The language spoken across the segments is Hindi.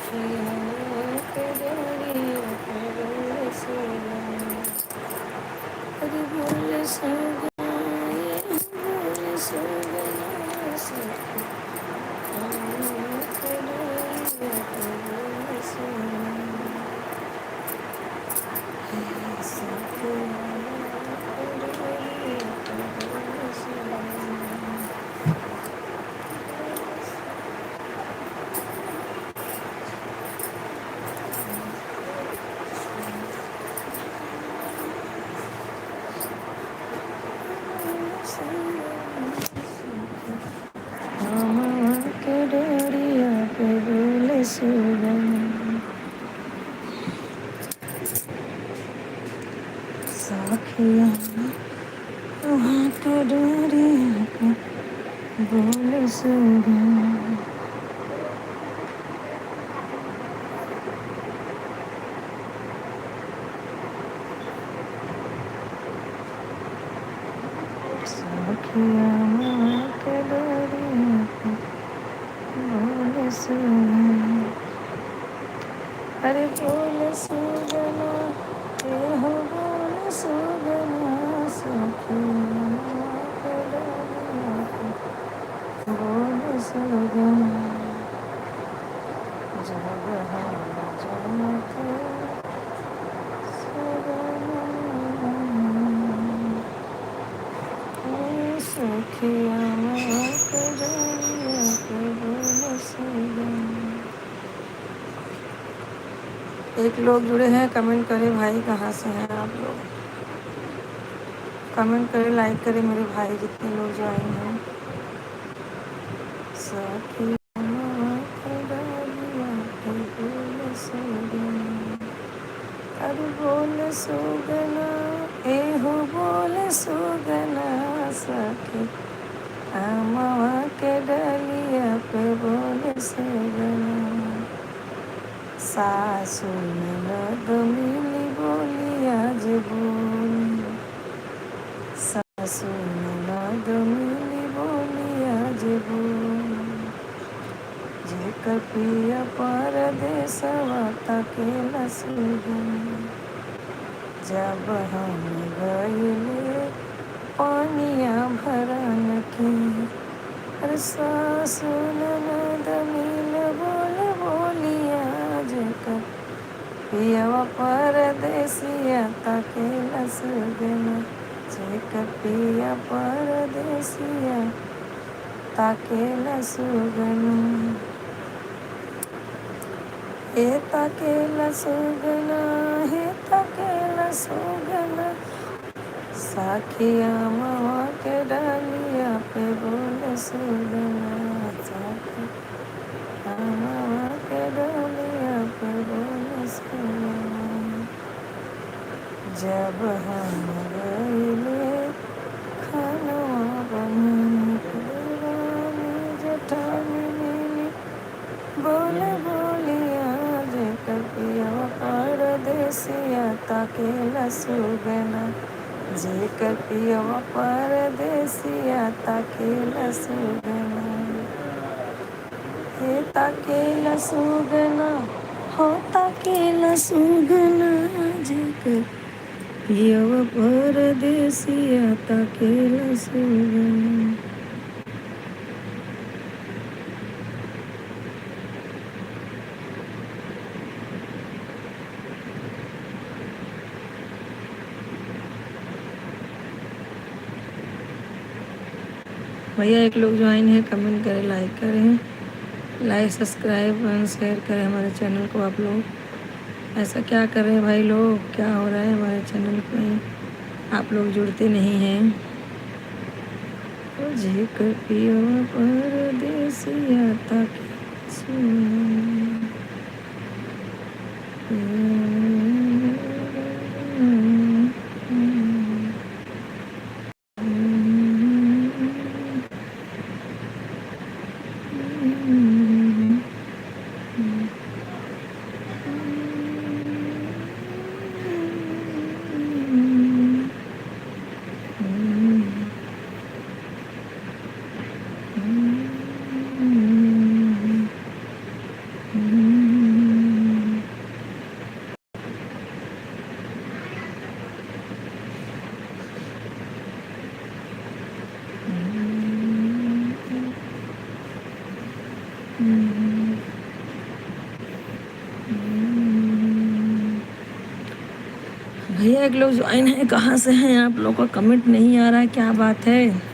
के डोरिया पे बोले सोगा, अरे बोले सोगा, ये बोले सोगा सखी, के डोरिया पे बोले सोगा, सखी के डोरिया पे बोले सोगा। के डोरिया पे बोले सुगम, साखिया के डोरिया पे बोले सुगम, साखिया के डोरिया पे बोले सुगम, अरे बोले सुगना, ये हो बोले सुगना, साखिया के डोरिया पे बोले सुगम, जब हम जन्मते सखिया के डोरिया पे बोले सुगम। एक लोग जुड़े हैं, कमेंट करें भाई कहाँ से हैं आप लोग, कमेंट करें, लाइक करें मेरे भाई जितने लोग जो आए हैं। सखिया के डोरिया पे बोले सुगम, अरे बोले सुगना, ए हो बोले सुगना सखी, अमवा के डलिया पे बोले सुगना, सासु ननद मिली बोलिया जे बोली, सासु ननद मिली बोलिया जे बोली, जेकर पिया परदेसवा तकेला सुगना, जब हम गईले पानिया भरन की, अरे सासु ननद मिल बोल बोलिया, जेकर पियवा परदेसिया तकेला सुगना, जेकर पिया परदेसिया तकेला सुगना, हे तकेला सुगना, हे तकेला सुगना, साखिया मवा के डालिया पे बोले सुगना, साखिया मवा के डालिया पे बोले सुगना, जब हम गईले खानवा बनी देवानी जेठानी मिली बोले बोलिया, जेकर पिया परदेसिया तकेला सुगना, जेकर पिया परदेसिया तकेला सुगना, हे तकेला सुगना, हो तकेला सुगना, जेकर पिया परदेसिया तकेला सुगना। भैया एक लोग ज्वाइन है, कमेंट करें, लाइक करें, लाइक सब्सक्राइब और शेयर करें हमारे चैनल को। आप लोग ऐसा क्या कर रहे हैं भाई लोग, क्या हो रहा है हमारे चैनल पे, आप लोग जुड़ते नहीं हैं। जेकर पिया परदेसिया तक भैया एक लोग ज्वाइन है, कहाँ से हैं आप लोग का कमेंट नहीं आ रहा है, क्या बात है?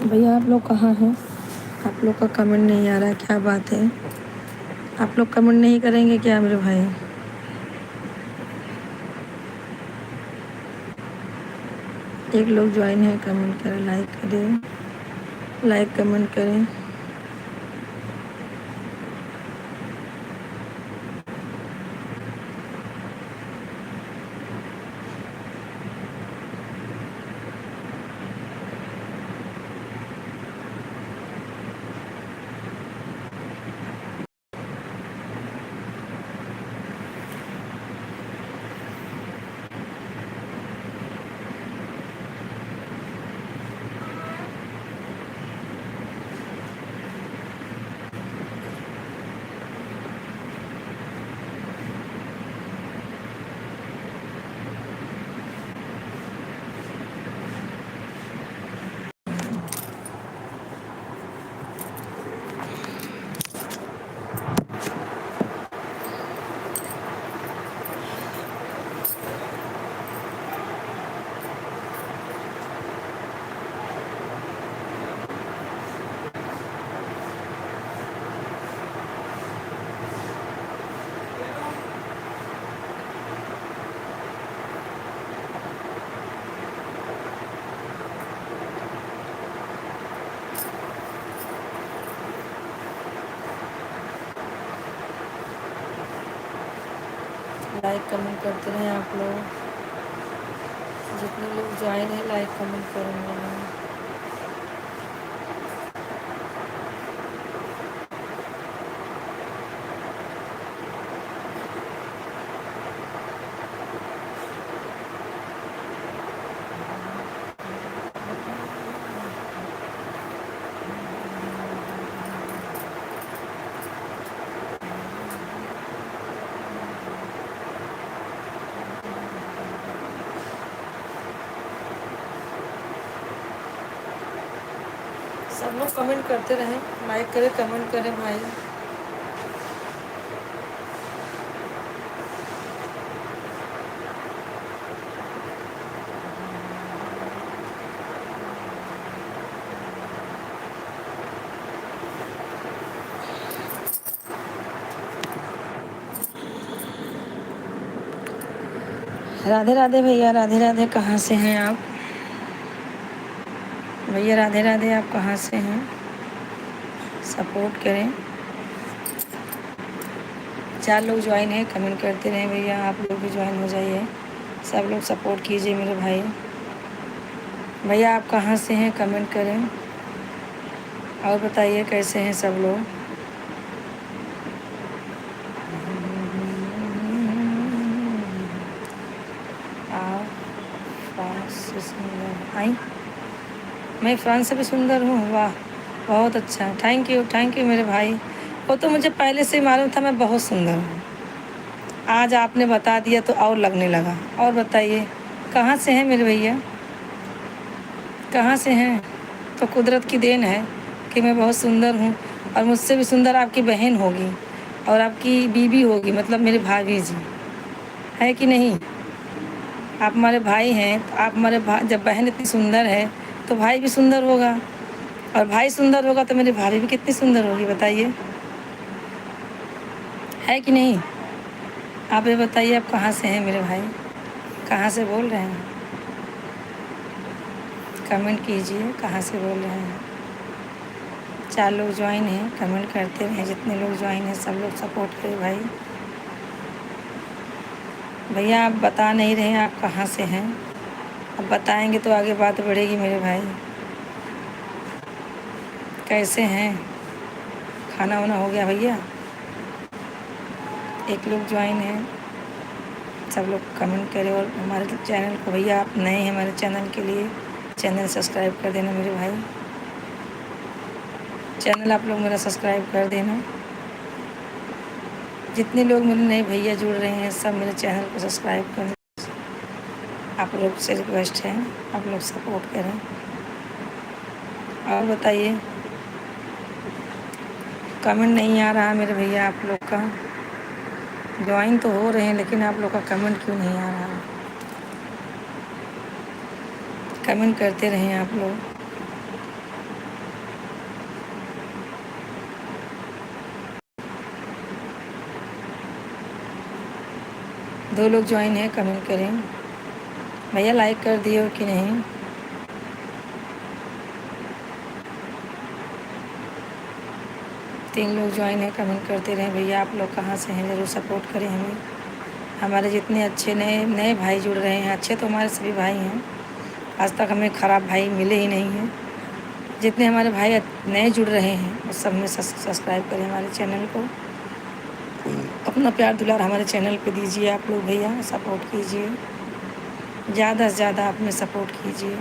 भैया आप लोग कहाँ हैं? आप लोग का कमेंट नहीं आ रहा है, क्या बात है? आप लोग कमेंट नहीं करेंगे क्या मेरे भाई? एक लोग ज्वाइन है, कमेंट करें, लाइक करें, लाइक कमेंट करें। लाइक कमेंट करते रहें आप लोग, जितने लोग ज्वाइन हैं लाइक कमेंट करेंगे। लोग कमेंट करते रहें, लाइक करें, कमेंट करें भाई। राधे राधे भैया, राधे राधे। कहाँ से हैं आप भैया? राधे राधे। आप कहाँ से हैं? सपोर्ट करें। 4 लोग ज्वाइन हैं, कमेंट करते रहें भैया। आप लोग भी ज्वाइन हो जाइए, सब लोग सपोर्ट कीजिए मेरे भाई। भैया आप कहाँ से हैं? कमेंट करें और बताइए कैसे हैं सब लोग। आप फ्रांस से सुंदर आई? मैं फ्रांस से भी सुंदर हूँ? वाह, बहुत अच्छा, थैंक यू मेरे भाई। वो तो मुझे पहले से ही मालूम था मैं बहुत सुंदर हूँ, आज आपने बता दिया तो और लगने लगा। और बताइए कहाँ से हैं मेरे भैया? कहाँ से हैं? तो कुदरत की देन है कि मैं बहुत सुंदर हूँ, और मुझसे भी सुंदर आपकी बहन होगी और आपकी बीवी होगी, मतलब मेरे भाभी जी, है कि नहीं? आप हमारे भाई हैं, तो आप हमारे जब बहन इतनी सुंदर है तो भाई भी सुंदर होगा, और भाई सुंदर होगा तो मेरी भाभी भी कितनी सुंदर होगी, बताइए, है कि नहीं? आप ये बताइए, आप कहाँ से हैं मेरे भाई? कहाँ से बोल रहे हैं? कमेंट कीजिए, कहाँ से बोल रहे हैं? 4 लोग ज्वाइन हैं, कमेंट करते हैं। जितने लोग ज्वाइन हैं सब लोग सपोर्ट करें भाई। भैया आप बता नहीं रहे हैं आप कहाँ से हैं, अब बताएंगे तो आगे बात बढ़ेगी मेरे भाई। कैसे हैं? खाना वाना हो गया भैया? 1 लोग ज्वाइन है, सब लोग कमेंट करें। और हमारे चैनल को, भैया आप नए हैं हमारे चैनल के लिए, चैनल सब्सक्राइब कर देना मेरे भाई। चैनल आप लोग मेरा सब्सक्राइब कर देना। जितने लोग मेरे नए भैया जुड़ रहे हैं सब मेरे चैनल को सब्सक्राइब करें, आप लोग से रिक्वेस्ट है, आप लोग सपोर्ट करें। और बताइए, कमेंट नहीं आ रहा मेरे भैया आप लोग का। ज्वाइन तो हो रहे हैं लेकिन आप लोग का कमेंट क्यों नहीं आ रहा? कमेंट करते रहें आप लोग। दो लोग ज्वाइन है, कमेंट करें। भैया लाइक कर दिए हो कि नहीं? तीन लोग ज्वाइन है, कमेंट करते रहें। भैया आप लोग कहाँ से हैं, ज़रूर सपोर्ट करें हमें। हमारे जितने अच्छे नए नए भाई जुड़ रहे हैं, अच्छे तो हमारे सभी भाई हैं, आज तक हमें ख़राब भाई मिले ही नहीं हैं। जितने हमारे भाई नए जुड़ रहे हैं वो सब में सब्सक्राइब करें हमारे चैनल को। अपना प्यार दुलार हमारे चैनल पे दीजिए आप लोग भैया, सपोर्ट कीजिए, ज़्यादा से ज़्यादा आप में सपोर्ट कीजिए।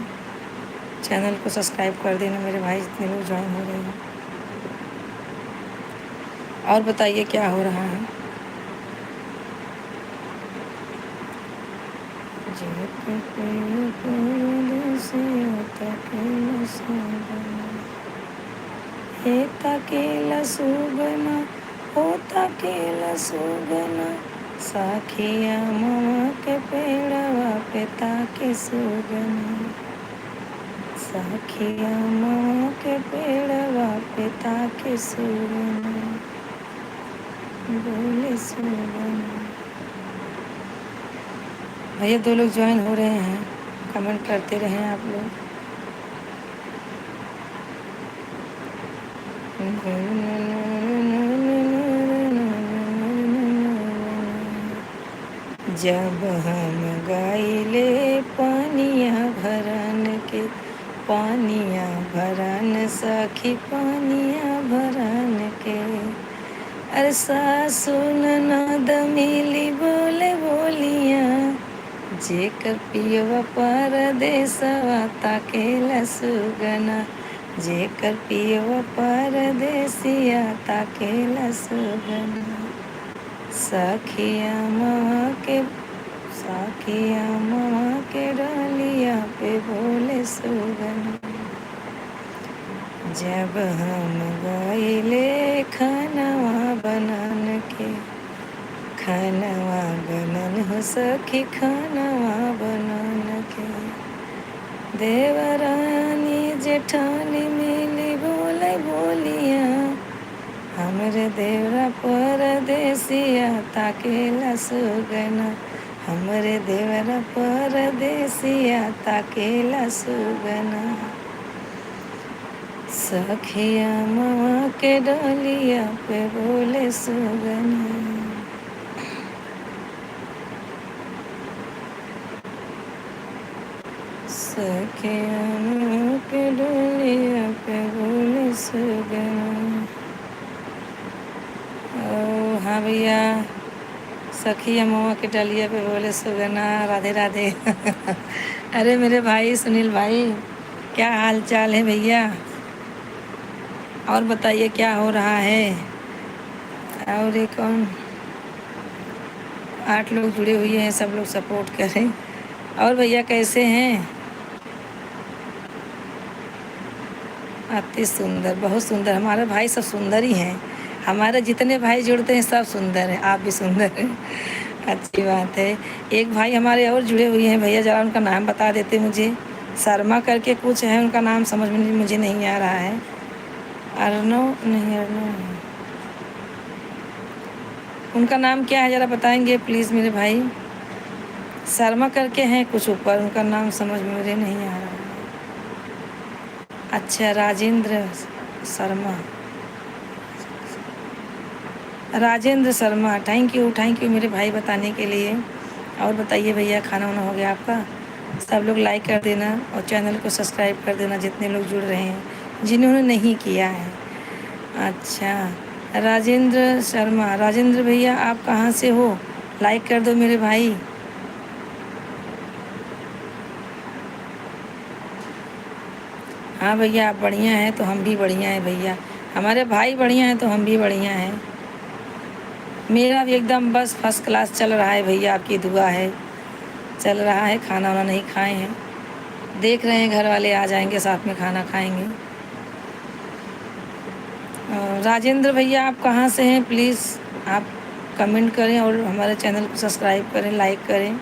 चैनल को सब्सक्राइब कर देना मेरे भाई जितने लोग ज्वाइन हो रहे हैं। और बताइए क्या हो रहा है? केला सुगना होता केला सुगना, साखिया ममा के पेड़वा पे ताके सुगना, साखिया ममा के पेड़वा पे ताके सुगना, बोले सुगना। भैया 2 लोग ज्वाइन हो रहे हैं, कमेंट करते रहें आप लोग। जब हम गाइले पानिया भरन के, पानिया भरन सखी पानिया भरन के, अरे सासु ननद मिली बोले बोलिया, जेकर पियवा परदेसवा ताकेला सुगना, जेकर पियवा परदेसिया ताकेला सुगना, सखिया मवा के, सखिया मवा के डालिया पे बोले सुगना, जब हम गईले खानवा बनन के, खानवा बनन हो सखी खानवा बनन के, देवरानी जेठानी मिली बोले बोलिया, हमरे देवरा परदेसिया ताकेला सुगना, हमरे देवरा परदेसिया ताकेला सुगना, सखिया माँ के डलिया पे बोले सुगना। सखिया माँ के डलिया पे बोले सुगना। ओ हाँ भैया, सखिया माँ के डलिया पे बोले सुगना, राधे राधे। अरे मेरे भाई सुनील भाई, क्या हाल चाल है भैया? और बताइए क्या हो रहा है? और ये कौन 8 लोग जुड़े हुए हैं, सब लोग सपोर्ट करें। और भैया कैसे हैं? अति सुंदर, बहुत सुंदर, हमारे भाई सब सुंदर ही हैं। हमारे जितने भाई जुड़ते हैं सब सुंदर हैं, आप भी सुंदर हैं। अच्छी बात है। एक भाई हमारे और जुड़े हुए हैं भैया, ज़रा उनका नाम बता देते मुझे। शर्मा करके कुछ है, उनका नाम समझ में मुझे नहीं आ रहा है। अर्नव नहीं, अर्नव नहीं, उनका नाम क्या है ज़रा बताएंगे प्लीज़ मेरे भाई। शर्मा करके हैं कुछ ऊपर, उनका नाम समझ में मुझे नहीं आ रहा है। अच्छा, राजेंद्र शर्मा, राजेंद्र शर्मा, थैंक यू मेरे भाई बताने के लिए। और बताइए भैया, खाना वाना हो गया आपका? सब लोग लाइक कर देना और चैनल को सब्सक्राइब कर देना जितने लोग जुड़ रहे हैं, जिन्होंने नहीं किया है। अच्छा, राजेंद्र शर्मा, राजेंद्र भैया आप कहाँ से हो? लाइक कर दो मेरे भाई। हाँ भैया, आप बढ़िया हैं तो हम भी बढ़िया हैं भैया, हमारे भाई बढ़िया हैं तो हम भी बढ़िया हैं। मेरा भी एकदम बस फर्स्ट क्लास चल रहा है भैया, आपकी दुआ है चल रहा है। खाना वाना नहीं खाए हैं, देख रहे हैं घर वाले आ जाएंगे साथ में खाना खाएंगे। राजेंद्र भैया आप कहाँ से हैं? प्लीज़ आप कमेंट करें और हमारे चैनल को सब्सक्राइब करें, लाइक करें।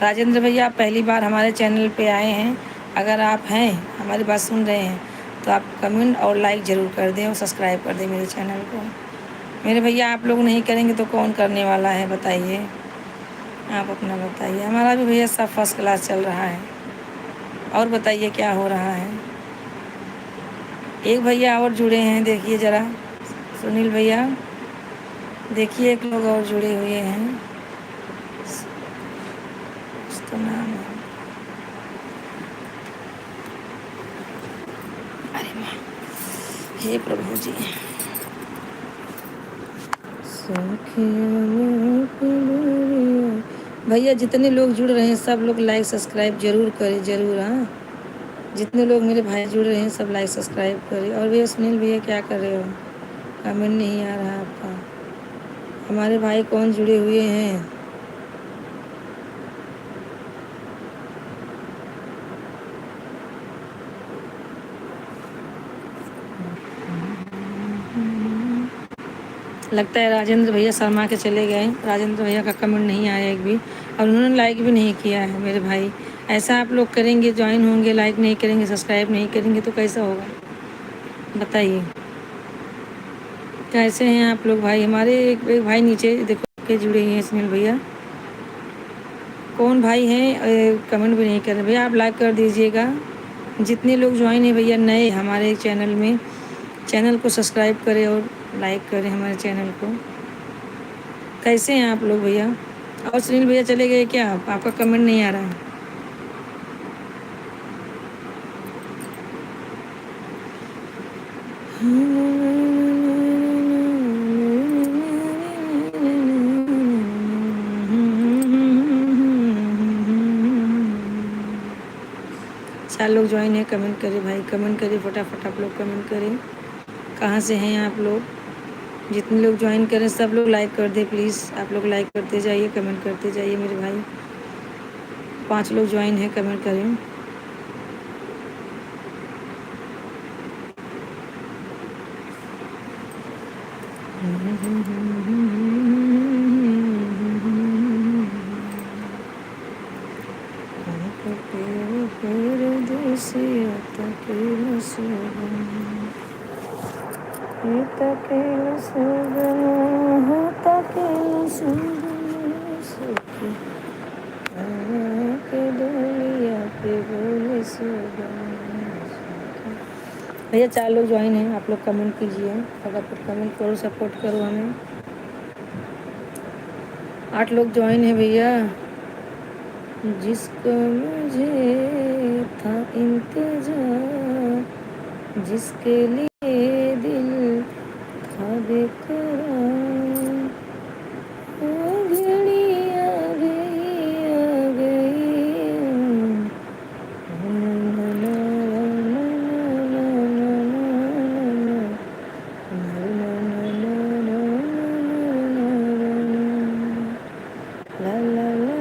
राजेंद्र भैया आप पहली बार हमारे चैनल पे आए हैं, अगर आप हैं हमारी बात सुन रहे हैं तो आप कमेंट और लाइक ज़रूर कर दें और सब्सक्राइब कर दें मेरे चैनल को। मेरे भैया आप लोग नहीं करेंगे तो कौन करने वाला है बताइए, आप अपना बताइए। हमारा भी भैया सब फर्स्ट क्लास चल रहा है। और बताइए क्या हो रहा है? एक भैया और जुड़े हैं, देखिए ज़रा सुनील भैया, देखिए एक लोग और जुड़े हुए हैं, उसका नाम है, अरे माँ, हे प्रभु जी। भैया जितने लोग जुड़ रहे हैं सब लोग लाइक सब्सक्राइब जरूर करें, जरूर। हाँ, जितने लोग मेरे भाई जुड़ रहे हैं सब लाइक सब्सक्राइब करें। और भैया सुनील भैया क्या कर रहे हो? कमेंट नहीं आ रहा आपका। हमारे भाई कौन जुड़े हुए हैं? लगता है राजेंद्र भैया शर्मा के चले गए। राजेंद्र भैया का कमेंट नहीं आया एक भी, और उन्होंने लाइक भी नहीं किया है मेरे भाई। ऐसा आप लोग करेंगे, ज्वाइन होंगे, लाइक नहीं करेंगे, सब्सक्राइब नहीं करेंगे तो कैसा होगा बताइए? कैसे हैं आप लोग भाई? हमारे एक भाई नीचे देखो के जुड़े हैं, सुनील भैया। कौन भाई हैं? कमेंट भी नहीं कर रहे भैया, आप लाइक कर दीजिएगा। जितने लोग ज्वाइन हैं भैया नए हमारे चैनल में, चैनल को सब्सक्राइब करें और लाइक करें हमारे चैनल को। कैसे हैं आप लोग भैया? और सुनील भैया चले गए क्या? आपका कमेंट नहीं आ रहा है। चार लोग ज्वाइन है, कमेंट करें भाई, कमेंट करें फटाफट, आप लोग कमेंट करें कहाँ से हैं आप लोग। जितने लोग ज्वाइन करें सब लोग लाइक कर दें प्लीज़, आप लोग लाइक करते जाइए, कमेंट करते जाइए मेरे भाई। 5 लोग ज्वाइन हैं, कमेंट करें। परदेसिया तकिल सुगम तकिल सुगम तकिल सुगम सुखी के डोलिया पे बोले सुगम। भैया 4 लोग ज्वाइन हैं, आप लोग कमेंट कीजिए, फटाफट कमेंट करो, सपोर्ट करो हमें। 8 लोग ज्वाइन हैं भैया। जिसको मुझे था इंतजार, जिसके लिए दिल था बेकरार, वो घड़ी आ गई आ गई। ला ला ला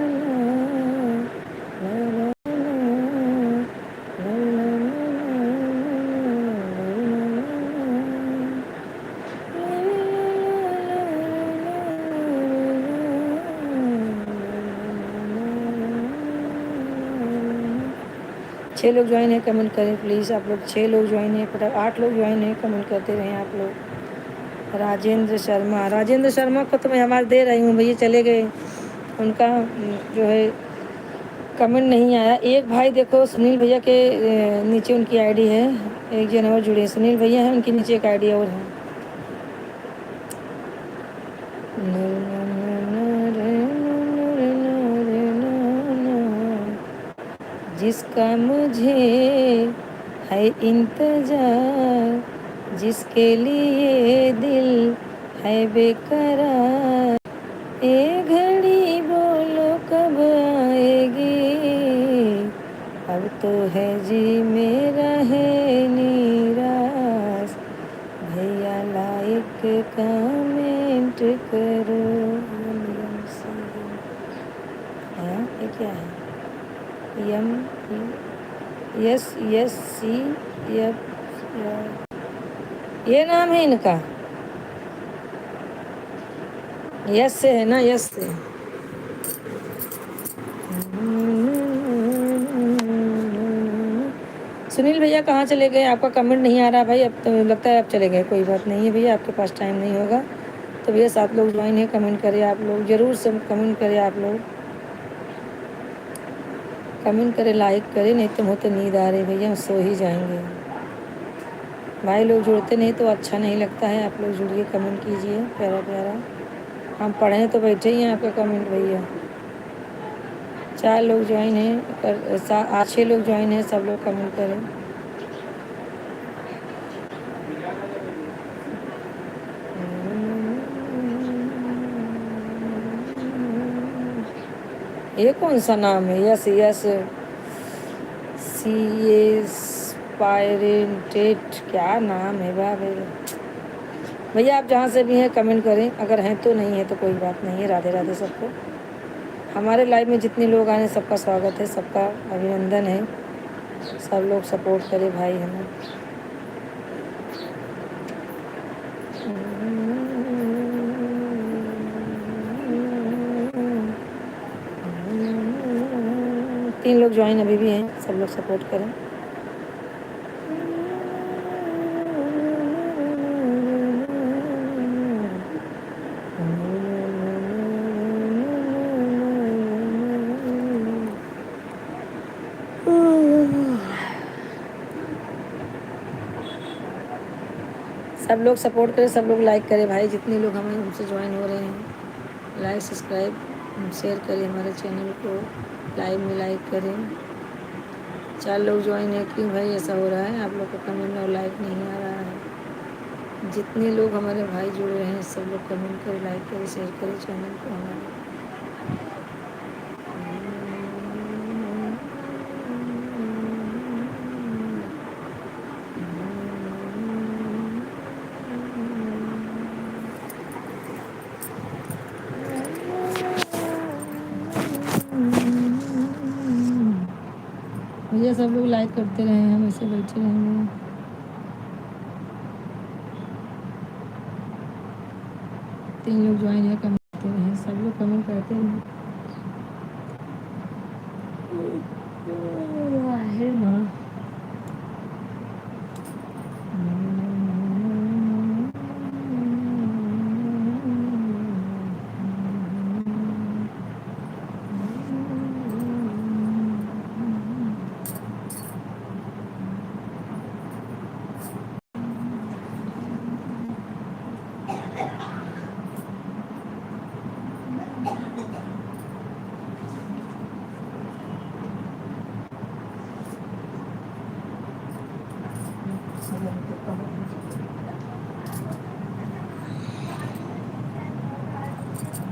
छः लोग ज्वाइन है, कमेंट करें प्लीज़ आप लोग। 6 लोग ज्वाइन है, पता 8 लोग ज्वाइन है, कमेंट करते रहें आप लोग। राजेंद्र शर्मा को तो मैं हमारे दे रही हूँ भैया, चले गए। उनका जो है कमेंट नहीं आया। एक भाई देखो सुनील भैया के नीचे उनकी आईडी है, एक जन और जुड़े सुनील भैया है, उनके नीचे एक आईडी और है। जिसका मुझे है इंतजार, जिसके लिए दिल है बेकरार, ये घड़ी बोलो कब आएगी, अब तो है जी मेरा है निराश, भैया लाइक कमेंट करो। ये क्या है? M S S C F, ये नाम है इनका। यस से है ना, यस से। सुनील भैया कहाँ चले गए? आपका कमेंट नहीं आ रहा भाई, अब तो लगता है आप चले गए। कोई बात नहीं है भैया, आपके पास टाइम नहीं होगा तो भैया 7 लोग ज्वाइन है, कमेंट करें आप लोग, ज़रूर सब कमेंट करें आप लोग, कमेंट करें, लाइक करें, नहीं तो मुझे तो नींद आ रही भैया, सो ही जाएंगे। भाई लोग जुड़ते नहीं तो अच्छा नहीं लगता है। आप लोग जुड़िए, कमेंट कीजिए प्यारा प्यारा, हम पढ़ें तो बैठे ही हैं आपका कमेंट भैया। 4 लोग ज्वाइन हैं, 6 लोग ज्वाइन हैं, सब लोग कमेंट करें। ये कौन सा नाम है? यस यस सी एस पायरेंटेट, क्या नाम है भैया? आप जहाँ से भी हैं कमेंट करें, अगर हैं तो, नहीं है तो कोई बात नहीं है। राधे राधे सबको। हमारे लाइव में जितने लोग आए हैं सबका स्वागत है, सबका अभिनंदन है। सब लोग सपोर्ट करें भाई हमें। तीन लोग ज्वाइन अभी भी हैं, सब लोग सपोर्ट करें। सब लोग सपोर्ट करें, सब लोग लाइक करें भाई, जितने लोग हमें हमसे ज्वाइन हो रहे हैं। लाइक सब्सक्राइब शेयर करें हमारे चैनल को, लाइव में लाइक करें। 4 लोग ज्वाइन है, क्यों भाई ऐसा हो रहा है? आप लोग का कमेंट और लाइक नहीं आ रहा है। जितने लोग हमारे भाई जुड़े रहे हैं सब लोग कमेंट करें, लाइक करें, शेयर करें चैनल को हमारे। भैया सब लोग लाइक करते रहे, हम ऐसे बैठे रहेंगे। 3 लोग ज्वाइन है, कमेंट करते रहे, सब लोग कमेंट करते रहे। है ना।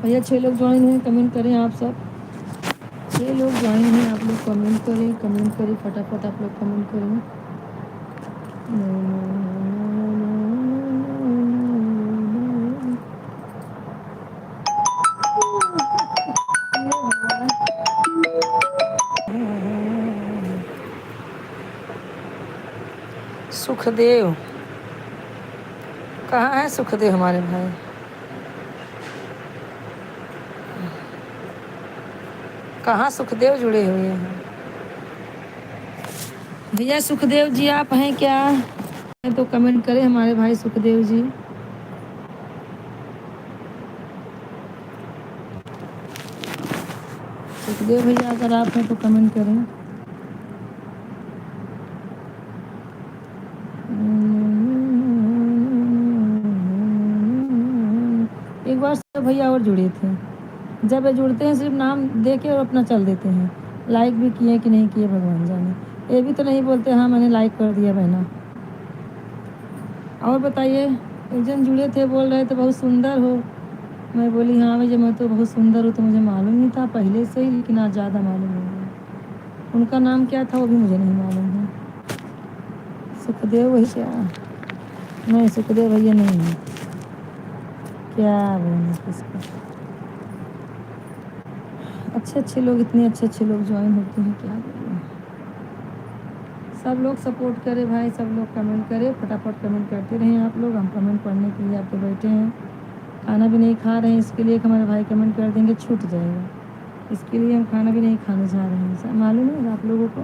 भैया 6 लोग ज्वाइन हैं, कमेंट करें आप सब। 6 लोग ज्वाइन हैं, आप लोग कमेंट करें, कमेंट करें फटाफट, आप लोग कमेंट करें। सुखदेव कहाँ है? सुखदेव हमारे भाई कहाँ? सुखदेव जुड़े हुए हैं भैया। सुखदेव जी आप हैं क्या? तो कमेंट करें हमारे भाई सुखदेव जी। सुखदेव भैया अगर आप हैं तो कमेंट करें। एक बार सब भैया और जुड़े थे, जब ये जुड़ते हैं सिर्फ नाम दे के और अपना चल देते हैं। लाइक भी किए कि नहीं किए भगवान जाने। ये भी तो नहीं बोलते हाँ मैंने लाइक कर दिया बहना। और बताइए, एक जन जुड़े थे बोल रहे थे बहुत सुंदर हो। मैं बोली हाँ भैया मैं तो बहुत सुंदर हूँ, तो मुझे मालूम नहीं था पहले से ही, लेकिन आज ज़्यादा मालूम हो गया। उनका नाम क्या था वो भी मुझे नहीं मालूम है। सुखदेव भैया नहीं, सुखदेव भैया नहीं है। क्या बोलें किसको। अच्छे अच्छे लोग, इतने अच्छे अच्छे लोग ज्वाइन होते हैं, क्या बोलें। सब लोग सपोर्ट करें भाई, सब लोग कमेंट करें, फटाफट कमेंट करते रहें आप लोग। हम कमेंट पढ़ने के लिए आपके बैठे हैं। खाना भी नहीं खा रहे हैं, इसके लिए हमारे भाई कमेंट कर देंगे छूट जाएगा, इसके लिए हम खाना भी नहीं खाने जा रहे हैं। मालूम है आप लोगों को।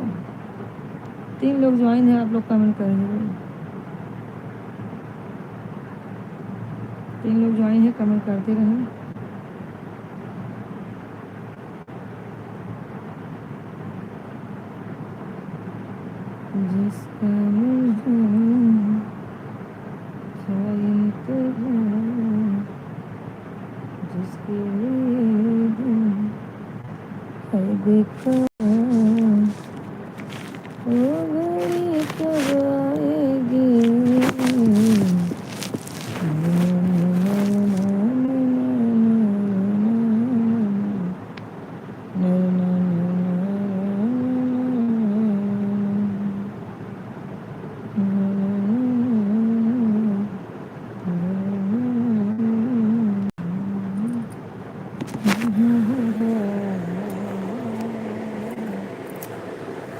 3 लोग ज्वाइन हैं, आप लोग कमेंट करेंगे। 3 लोग ज्वाइन हैं, कमेंट करते रहें। जिसका जिसके लिए है देखा वो घड़ी कब आएगी।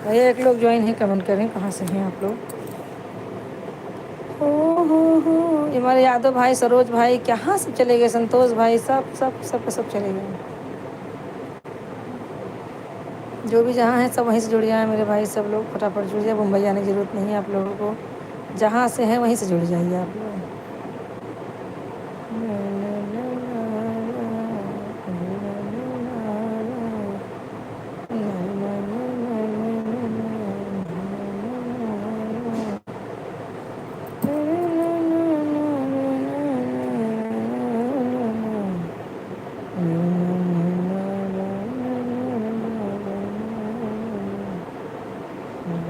भैया 1 लोग ज्वाइन है, कमेंट करें कहाँ से हैं आप लोग। हो ये हमारे यादव भाई, सरोज भाई, कहाँ सब चले गए, संतोष भाई, सब सब सब सब चले गए। जो भी जहाँ है सब वहीं से जुड़ जाए मेरे भाई, सब लोग फटाफट जुड़ जाए। मुंबई जाने की ज़रूरत नहीं है आप लोगों को, जहाँ से हैं वहीं से जुड़ जाइए आप लोग।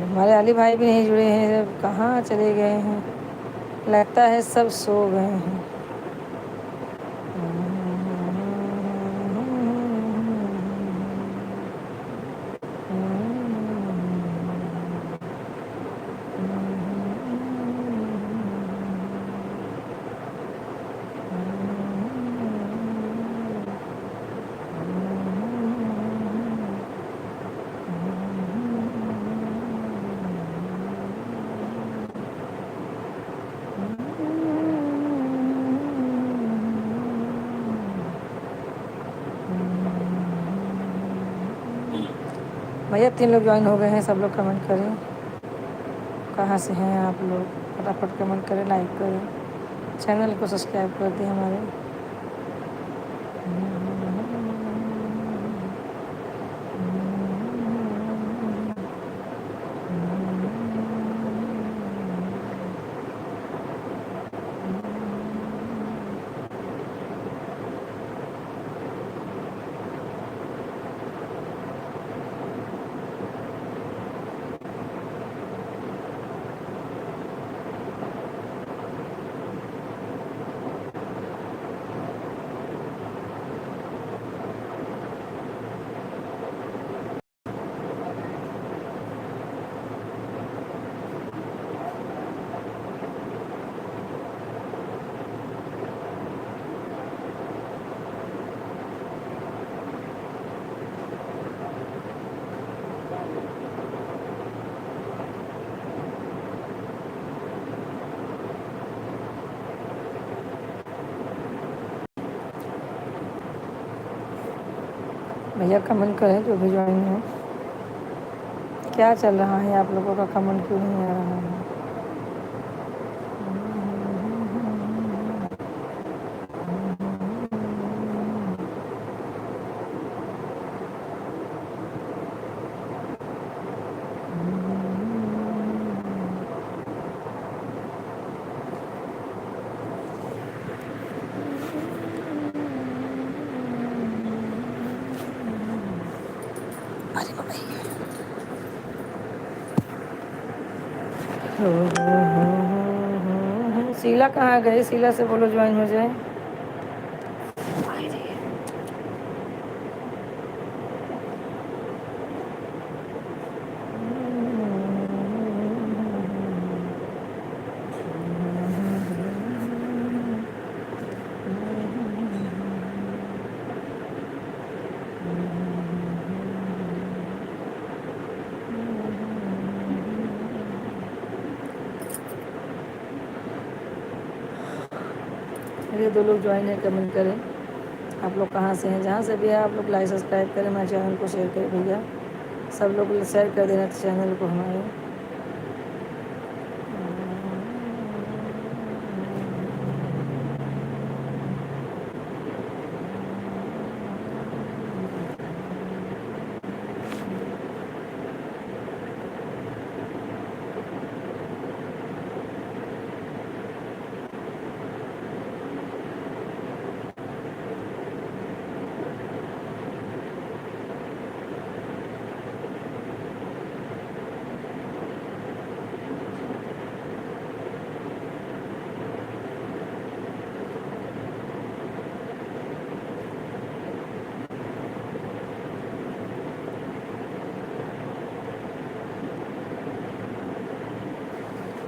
हमारे अली भाई भी नहीं जुड़े हैं, कहाँ चले गए हैं, लगता है सब सो गए हैं। भैया 3 लोग ज्वाइन हो गए हैं, सब लोग कमेंट करें कहाँ से हैं आप लोग, फटाफट कमेंट करें, लाइक करें, चैनल को सब्सक्राइब कर दें हमारे। भैया कमेंट करें जो भी ज्वाइन है। क्या चल रहा है, आप लोगों का कमेंट क्यों नहीं आ रहा है? अरे बाबा, शीला कहाँ गई? शीला से बोलो ज्वाइन हो जाए। ये 2 लोग ज्वाइन है, कमेंट करें आप लोग कहाँ से हैं। जहाँ से भी है आप लोग लाइक सब्सक्राइब करें, हमारे चैनल को शेयर करें भैया, सब लोग शेयर कर देना चैनल को हमारे।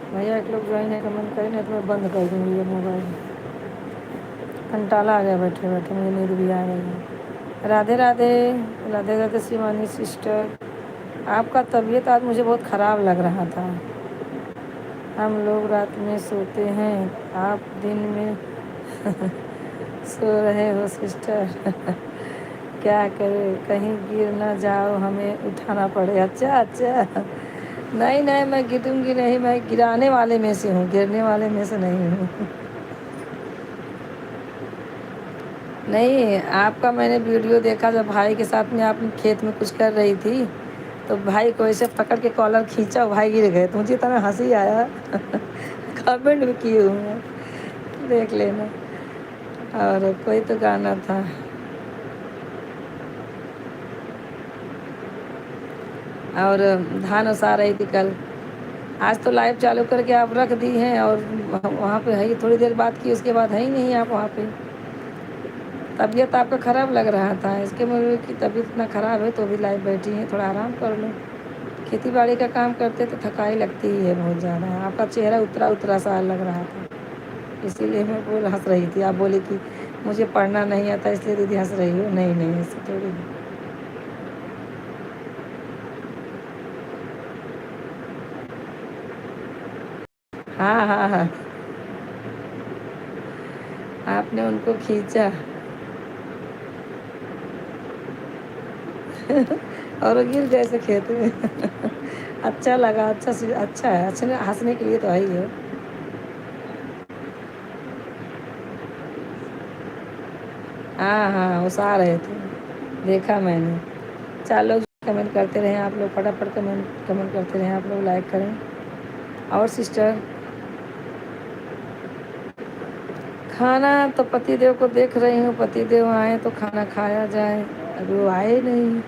भैया एक लोग ज्वाइन है, कमेंट करें, नहीं तो मैं बंद कर दूँगी ये मोबाइल। कंटाला आ गया बैठे बैठे, मुझे नींद भी आ रही है। राधे राधे, राधे राधे शिवानी सिस्टर। आपका तबीयत आज मुझे बहुत ख़राब लग रहा था। हम लोग रात में सोते हैं, आप दिन में सो रहे हो सिस्टर। क्या करें, कहीं गिर ना जाओ, हमें उठाना पड़े। अच्छा अच्छा, नहीं नहीं, मैं गिरूंगी नहीं, मैं गिराने वाले में से हूँ, गिरने वाले में से नहीं हूँ। नहीं, आपका मैंने वीडियो देखा जब भाई के साथ में आप खेत में कुछ कर रही थी, तो भाई को ऐसे पकड़ के कॉलर खींचा, भाई गिर गए, तो मुझे इतना हंसी आया। कमेंट भी किए हूँ मैं, देख लेना। और कोई तो गाना था, और धान ओसा रही थी कल। आज तो लाइव चालू करके आप रख दी हैं, और वहाँ पे है ही, थोड़ी देर बात की, उसके बाद है ही नहीं आप वहाँ पे। तबीयत आपका ख़राब लग रहा था, इसके मुझे की तबीयत इतना ख़राब है तो भी लाइव बैठी हैं, थोड़ा आराम कर लो। खेती बाड़ी का काम करते तो थकाई लगती ही है बहुत ज़्यादा। आपका चेहरा उतरा उतरा सा लग रहा था, इसीलिए मैं बोल हंस रही थी। आप बोले कि मुझे पढ़ना नहीं आता इसलिए दीदी हंस रही हो। नहीं नहीं, ऐसे थोड़ी। हाँ हाँ हाँ, आपने उनको खींचा। और वो गिर गए ऐसे खेत में। अच्छा लगा, अच्छा है, हंसने हंसने के लिए तो है ही है। हाँ हाँ उछा रहे थे, देखा मैंने। 4 लोग कमेंट करते रहे आप लोग, फटाफट कमेंट कमेंट करते रहे आप लोग, लाइक करें। और सिस्टर, खाना तो पतिदेव को देख रही हूँ, पतिदेव आए तो खाना खाया जाए। अभी वो आए नहीं,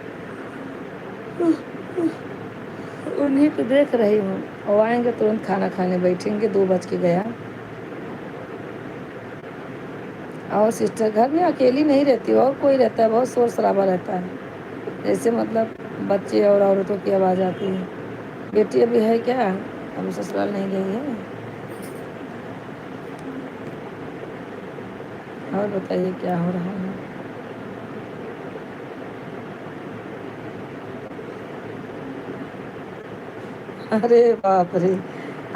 उन्हीं को देख रही हूँ। वो आएंगे तुरंत खाना खाने बैठेंगे, 2 बज के गया। और सिस्टर घर में अकेली नहीं रहती, और कोई रहता है, बहुत शोर शराबा रहता है। जैसे मतलब बच्चे और औरतों की आवाज़ आती है। बेटी अभी है क्या, अभी ससुराल नहीं गई है? और बताइए क्या हो रहा है? अरे बाप रे,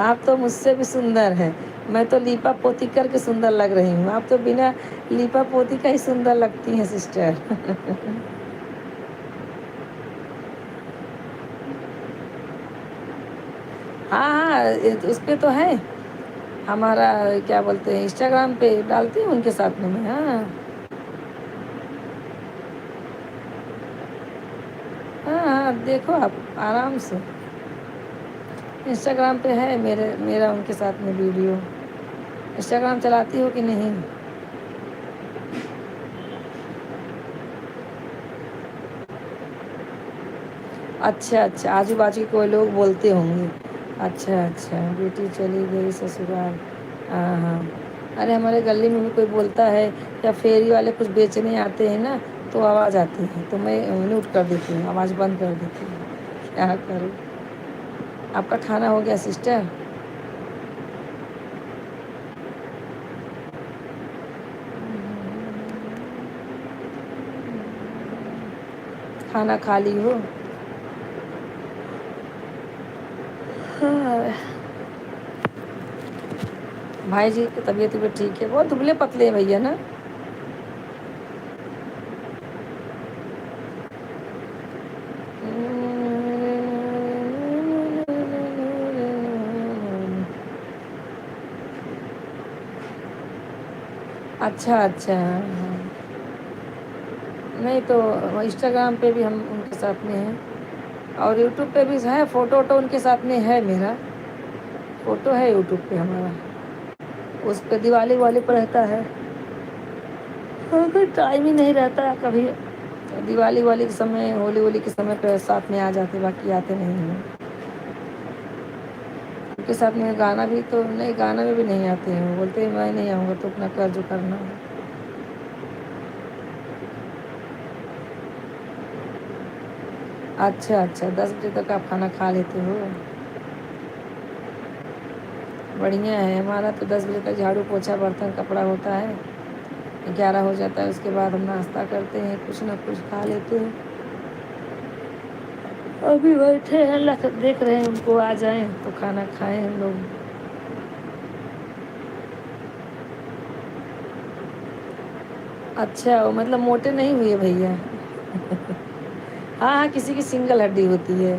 आप तो मुझसे भी सुंदर हैं। मैं तो लीपा पोती करके सुंदर लग रही हूँ, आप तो बिना लीपा पोती का ही सुंदर लगती हैं सिस्टर। हाँ हाँ उस पे तो है हमारा, क्या बोलते हैं, इंस्टाग्राम पे डालती हूँ उनके साथ में मैं। हाँ हाँ हाँ देखो आप आराम से, इंस्टाग्राम पे है मेरा उनके साथ में वीडियो। इंस्टाग्राम चलाती हो कि नहीं? अच्छा अच्छा, आजू बाजू के कोई लोग बोलते होंगे। अच्छा अच्छा, बेटी चली गई ससुराल। हाँ हाँ। अरे हमारे गली में भी कोई बोलता है, या फेरी वाले कुछ बेचने आते हैं ना, तो आवाज़ आती है, तो मैं म्यूट कर देती हूँ, आवाज़ बंद कर देती हूँ। क्या करूँ? आपका खाना हो गया सिस्टर? खाना खा ली हो? हाँ। भाई जी की तबीयत भी ठीक है, बहुत दुबले पतले हैं भैया ना। अच्छा अच्छा हाँ। नहीं तो इंस्टाग्राम पे भी हम उनके साथ में हैं, और यूट्यूब पे भी है, फ़ोटो वोटो उनके साथ में है मेरा। फ़ोटो है यूट्यूब पे हमारा, उस पर दिवाली वाली पर रहता है। हाँ, कोई टाइम ही नहीं रहता है कभी। दिवाली वाली के समय, होली होली के समय पे साथ में आ जाते, बाकी आते नहीं हैं। उनके साथ में गाना भी तो नहीं, गाना में भी नहीं आते हैं, वो बोलते हैं मैं नहीं आऊँगा, तो अपना कर जो करना है। अच्छा अच्छा, 10 बजे तक आप खाना खा लेते हो? बढ़िया है, हमारा तो 10 बजे तक झाड़ू पोछा बर्तन कपड़ा होता है। 11 हो जाता है, उसके बाद हम नाश्ता करते हैं, कुछ ना कुछ खा लेते हैं। अभी बैठे हैं, देख रहे हैं उनको आ जाएं तो खाना खाएं हम लोग। अच्छा, वो मतलब मोटे नहीं हुए भैया? हाँ हाँ, किसी की सिंगल हड्डी होती है,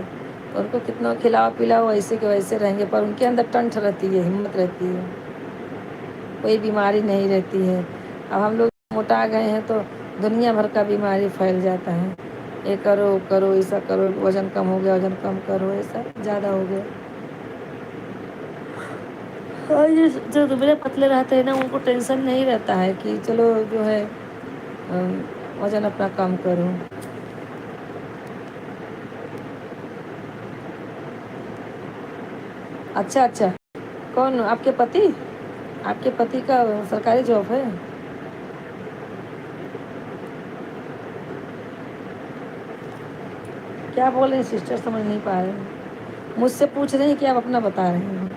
तो उनको कितना खिलाओ पिलाओ वैसे के वैसे रहेंगे, पर उनके अंदर टंठ रहती है, हिम्मत रहती है, कोई बीमारी नहीं रहती है। अब हम लोग मोटा गए हैं तो दुनिया भर का बीमारी फैल जाता है। ये करो करो, ऐसा करो, वजन कम हो गया, वजन कम करो, ऐसा ज़्यादा हो गया। और ये जो दुबले पतले रहते हैं ना, उनको टेंशन नहीं रहता है कि चलो जो है वजन अपना कम करो। अच्छा अच्छा, कौन आपके पति? आपके पति का सरकारी जॉब है? क्या बोल रहे हैं सिस्टर, समझ नहीं पा रहे हैं। मुझसे पूछ रहे हैं कि आप अपना बता रहे हैं?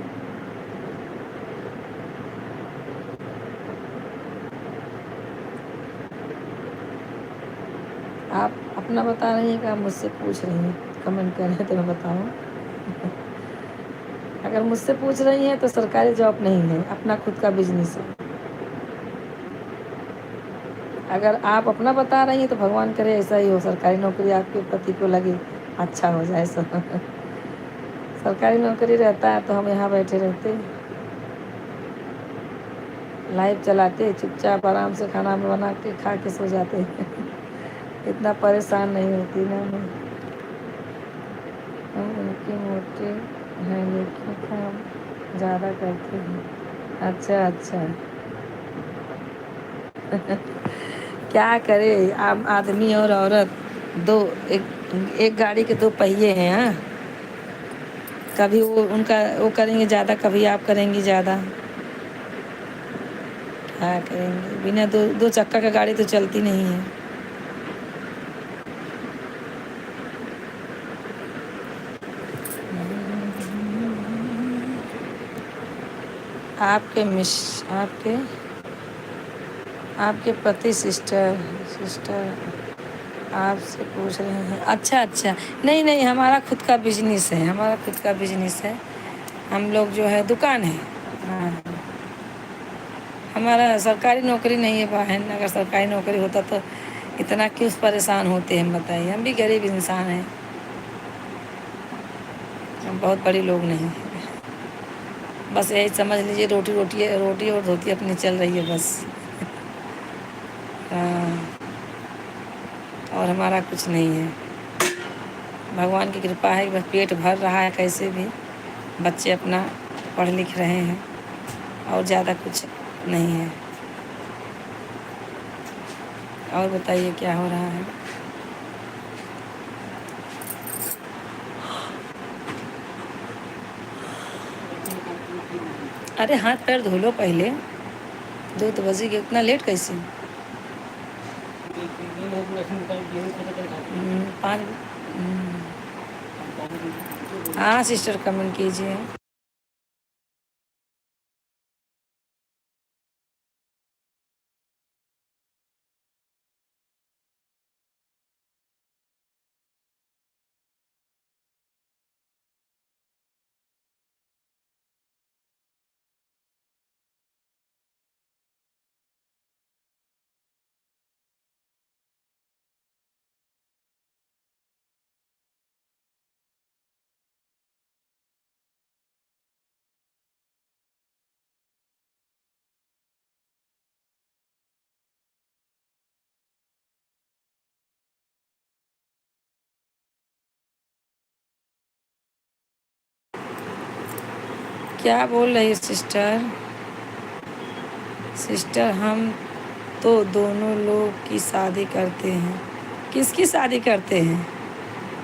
आप अपना बता रही हैं कि आप मुझसे पूछ रही हैं? कमेंट कर रहे हैं तो मैं बताऊँ? अगर मुझसे पूछ रही हैं तो सरकारी जॉब नहीं है, अपना खुद का बिजनेस है। अगर आप अपना बता रही हैं तो भगवान करे ऐसा ही हो, सरकारी नौकरी आपके पति को लगे, अच्छा हो जाए सब। सरकारी नौकरी रहता है तो हम यहाँ बैठे रहते, लाइव चलाते, चुपचाप आराम से खाना बना के खा के सो जाते। इतना परेशान नहीं होती ना मैं। हम उनके मोटे हैं लेकिन काम ज़्यादा करते हैं। अच्छा अच्छा। क्या करे, आप आदमी और औरत दो, एक गाड़ी के दो पहिए हैं। हाँ, कभी वो करेंगे ज़्यादा, कभी आप करेंगी ज़्यादा। क्या करेंगे, बिना दो दो चक्का का गाड़ी तो चलती नहीं है। आपके आपके पति सिस्टर सिस्टर आपसे पूछ रहे हैं। अच्छा अच्छा, नहीं नहीं, हमारा खुद का बिजनेस है, हमारा खुद का बिजनेस है। हम लोग जो है दुकान है। हाँ, हमारा सरकारी नौकरी नहीं है बहन, अगर सरकारी नौकरी होता तो इतना क्यों परेशान होते हैं बताइए। हम भी गरीब इंसान हैं, हम बहुत बड़े लोग नहीं हैं। बस यही समझ लीजिए, रोटी और धोती अपनी चल रही है बस। हाँ, और हमारा कुछ नहीं है। भगवान की कृपा है कि बस पेट भर रहा है कैसे भी, बच्चे अपना पढ़ लिख रहे हैं, और ज़्यादा कुछ नहीं है। और बताइए क्या हो रहा है। अरे हाथ पैर धो लो पहले, 2 तो बजे गए, उतना लेट कैसे। 5। हाँ सिस्टर, कमेंट कीजिए। क्या बोल रही है सिस्टर। सिस्टर, हम तो दोनों लोग की शादी करते हैं। किसकी शादी करते हैं,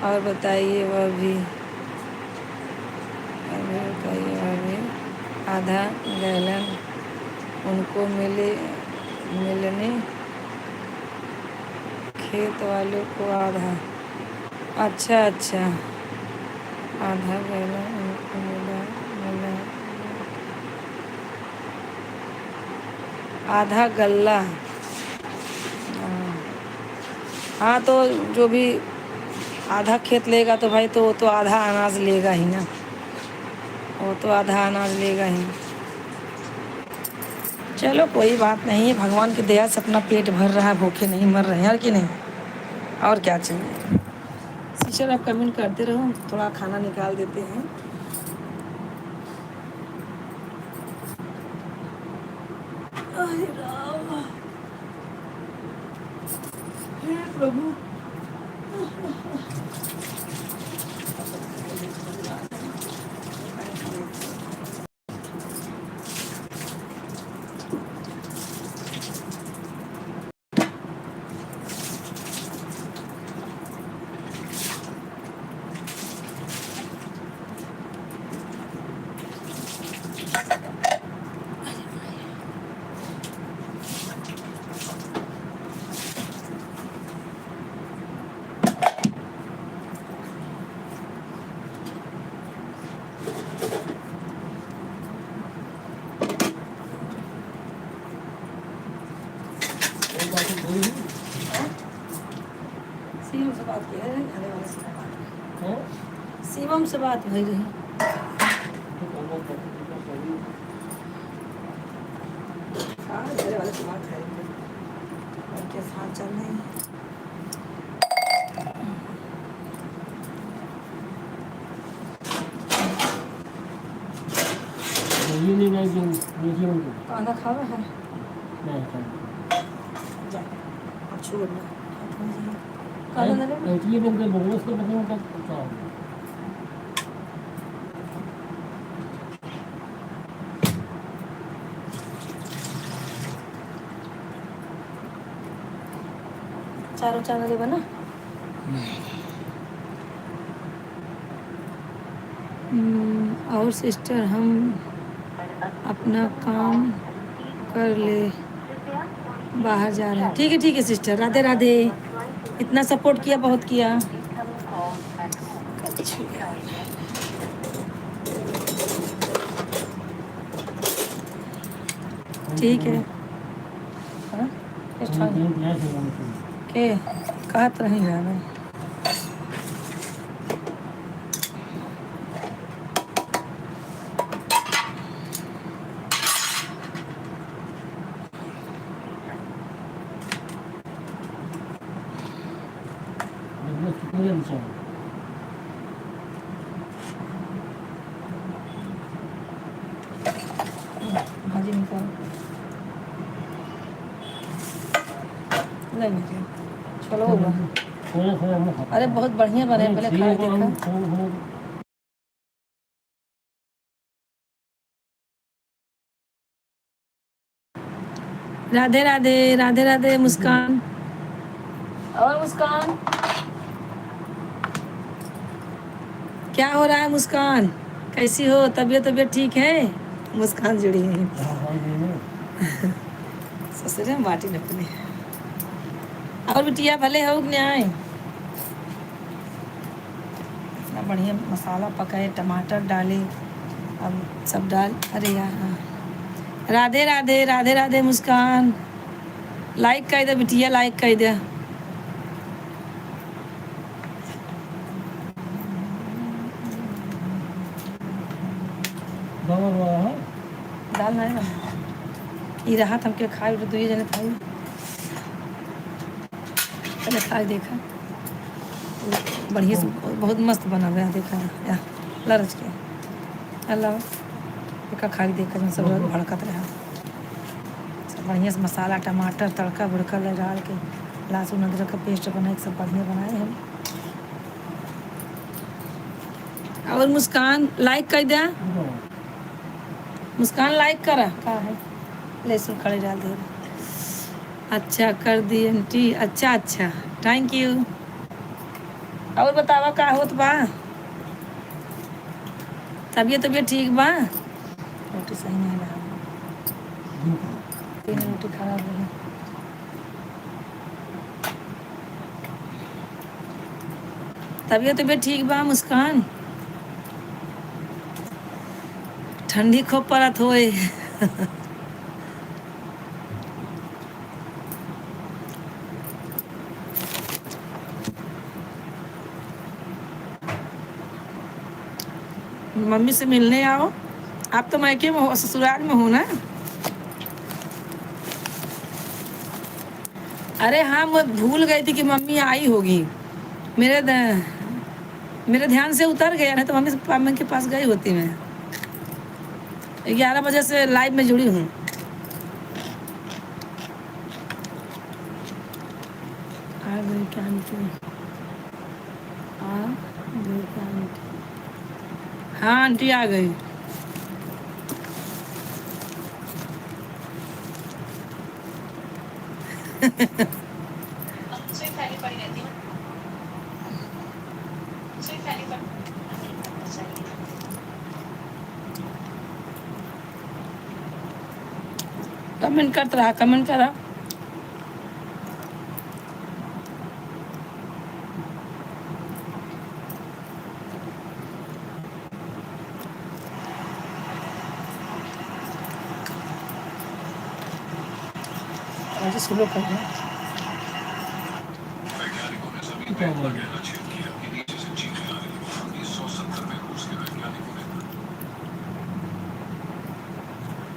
और बताइए। वह भी आधा गैलन उनको मिलने, खेत वालों को आधा। अच्छा अच्छा, आधा गैलन उनको मिला आधा गल्ला। हाँ हाँ, तो जो भी आधा खेत लेगा तो भाई, तो वो तो आधा अनाज लेगा ही ना, वो तो आधा अनाज लेगा ही। चलो कोई बात नहीं है, भगवान की दया से अपना पेट भर रहा है, भूखे नहीं मर रहे हैं, और कि नहीं। और क्या चाहिए। सिस्टर आप कमेंट करते रहो, थोड़ा खाना निकाल देते हैं। अरे राम, हे प्रभु। शिवम से बात की है, खाने वाले से बात। शिवम से बात हुई रही। हाँ, घरे वाले से बात करेंगे। उनके साथ चल रहे हैं। ये नहीं मैं नीचे उनको कांदा खावा है नहीं जा अब छोड़ लो खाना कांदा ना ये बंद कर दो उसको पता का क्या हो चारों चावल दे बना और सिस्टर हम अपना काम कर ले बाहर जा रहे हैं। ठीक है सिस्टर, राधे राधे। इतना सपोर्ट किया, बहुत किया। ठीक है हाँ? के कहत रही जाना भाजी निकाल नहीं चलो होगा। अरे बहुत बढ़िया बने, पहले खा के देखा। राधे राधे, राधे राधे मुस्कान। और मुस्कान क्या हो रहा है? मुस्कान कैसी हो? तबीयत ठीक है? मुस्कान जुड़ी है ससुरे में बाटी नकली। और बिटिया भले हो न्याय। इतना बढ़िया मसाला पकाए, टमाटर डाले, अब सब डाल। अरे यार हाँ। राधे राधे, राधे राधे मुस्कान। लाइक कर दे बिटिया, लाइक कर दे। दाल नहीं ना ये रहा था, हमके खाए तो ये जने खाई, पहले खाए देखा बढ़िया से, बहुत मस्त बना हुआ है। देखा या लरच के अल्लाह एक खा के देखा सब भड़कत रहा। सब बढ़िया से मसाला, टमाटर, तड़का भुड़का डाल के, लहसुन अदरक का पेस्ट बना के सब बढ़िया बनाए हैं। और मुस्कान लाइक कर दिया, मुस्कान लाइक करा का है, लहसुन खड़े डाल दे। अच्छा कर दी आंटी, अच्छा अच्छा थैंक यू। और बतावा का होत बा? तबीयत ठीक बा? रोटी सही नहीं रहा, 3 रोटी खराब रही। तबीयत ठीक बा मुस्कान? ठंडी खूब पड़त होए मम्मी से मिलने आओ। आप तो मायके में हो, ससुराल में हो ना? अरे हाँ, मैं भूल गई थी कि मम्मी आई होगी। मेरे ध्यान से उतर गया, नहीं तो मम्मी के पास गई होती। मैं 11 बजे से लाइव में जुड़ी हूँ। आ गई क्या आंटी? आ गई क्या आंटी? हाँ आंटी आ गई। कमेंट करता रहा, कमेंट करा। स्लो कर दो।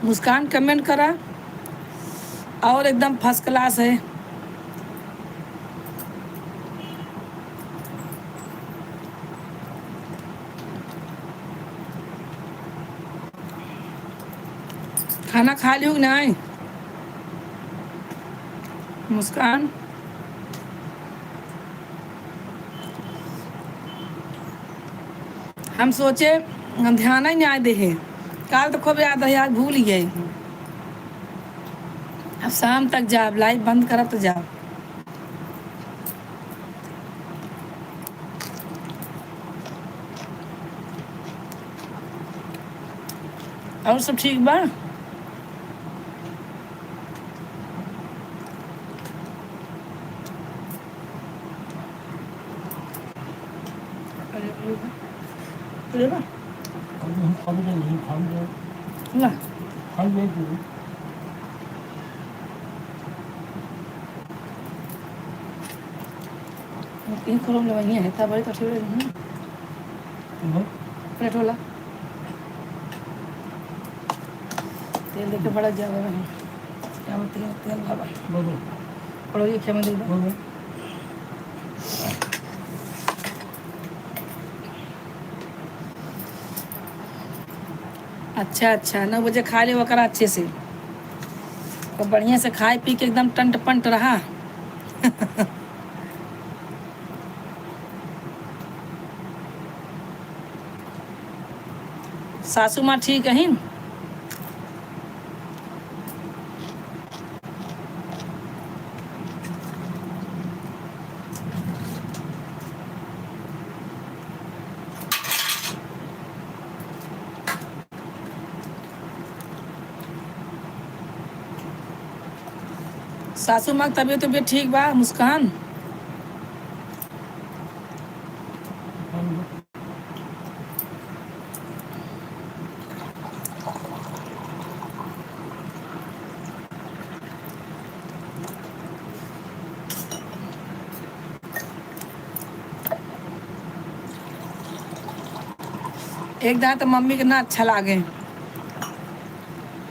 मुस्कान कमेंट करा और एकदम फर्स्ट क्लास है। खाना खा लियो कि नहीं मुस्कान? हम सोचे ध्यान ही नहीं आए दे काल तो खूब याद है यार भूल गए। अब शाम तक जाब लाइव बंद करब तो जाब। और सब ठीक बा? अरे बा अभी हम खाली नहीं खाली ला खाली नहीं पी इन करो लवैया है तब बड़ी तो ठीक है प्लेट वाला तेल देके बड़ा ज्यादा है क्या बोलते हैं तेल बाबा बोलो पड़ो ये क्या मैं दे दूं? बोलो अच्छा अच्छा 9 बजे खा ले वकरा अच्छे से और बढ़िया से खाए पी के एकदम टंट पंट रहा। सासू माँ ठीक है? सासू माँ की तबीयत ठीक बा मुस्कान? एक दान तो मम्मी के ना अच्छा लागे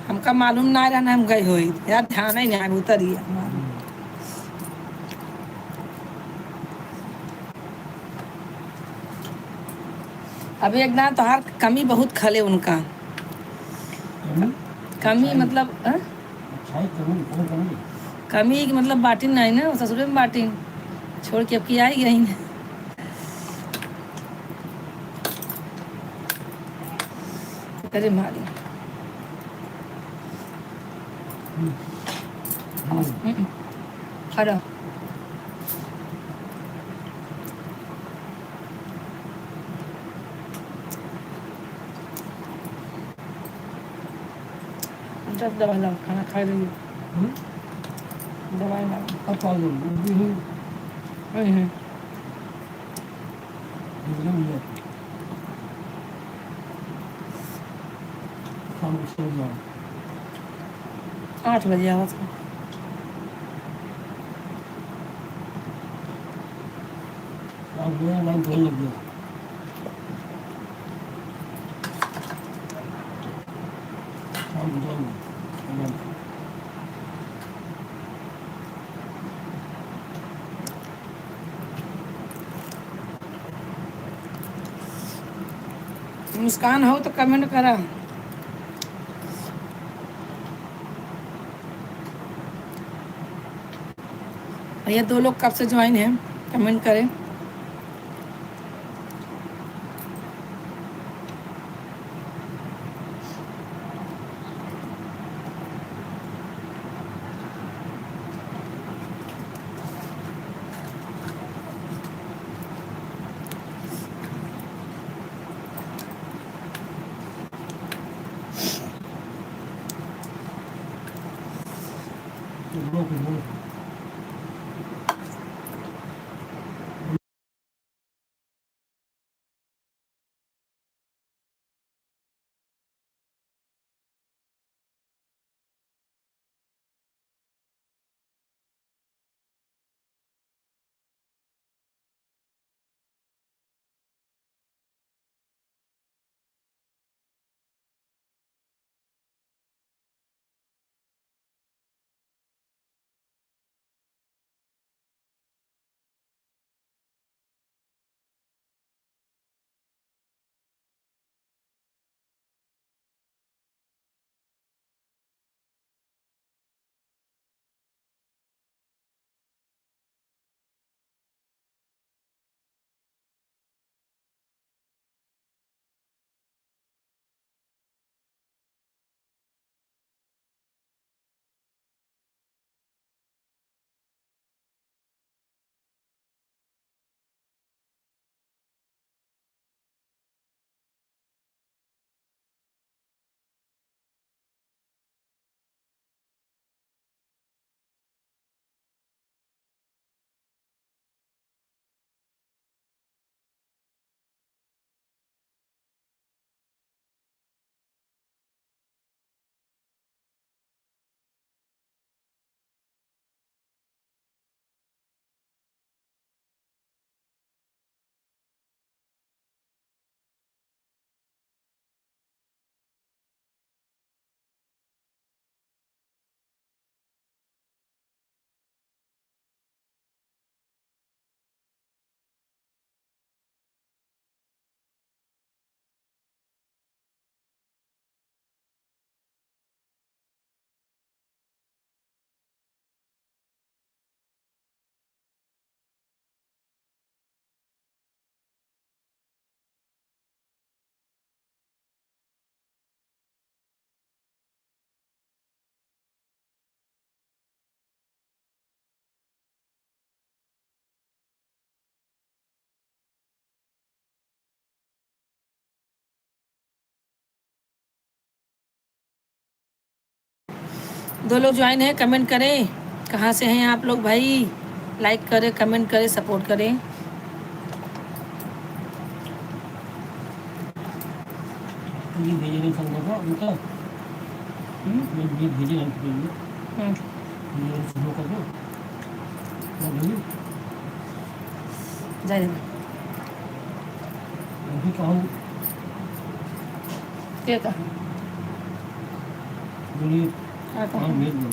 हमका मालूम ना रहना हम गए हो यार ध्यान ही नहीं उतरी अभी एक दान तो हर कमी बहुत खले उनका कमी मतलब अच्छा कमी कमी कमी की मतलब बाटी नहीं ना ससुरे में बाटी छोड़ के अब की आई गई ना अरे मारी खड़ा जब दवाई लाओ खाना खा रही दवाई लाओ अब पाल लो शाम को सो जाओ 8 बजे आवाज का अब मेरा नाम बोल लग गया शाम को जाओ मुस्कान हो तो कमेंट करा। भैया 2 लोग कब से ज्वाइन हैं कमेंट करें। बोलो दो लोग ज्वाइन है, कमेंट करें कहाँ से हैं आप लोग भाई। लाइक करें, कमेंट करें, सपोर्ट करें। ये भेजे नहीं संग को उनका ये भेजे नहीं के लिए ये शुरू कर दो मैं भेजूं जय हिंद। अभी कहूँ क्या कहा? बोलिए क्या कहा? कहूँ भेज दो।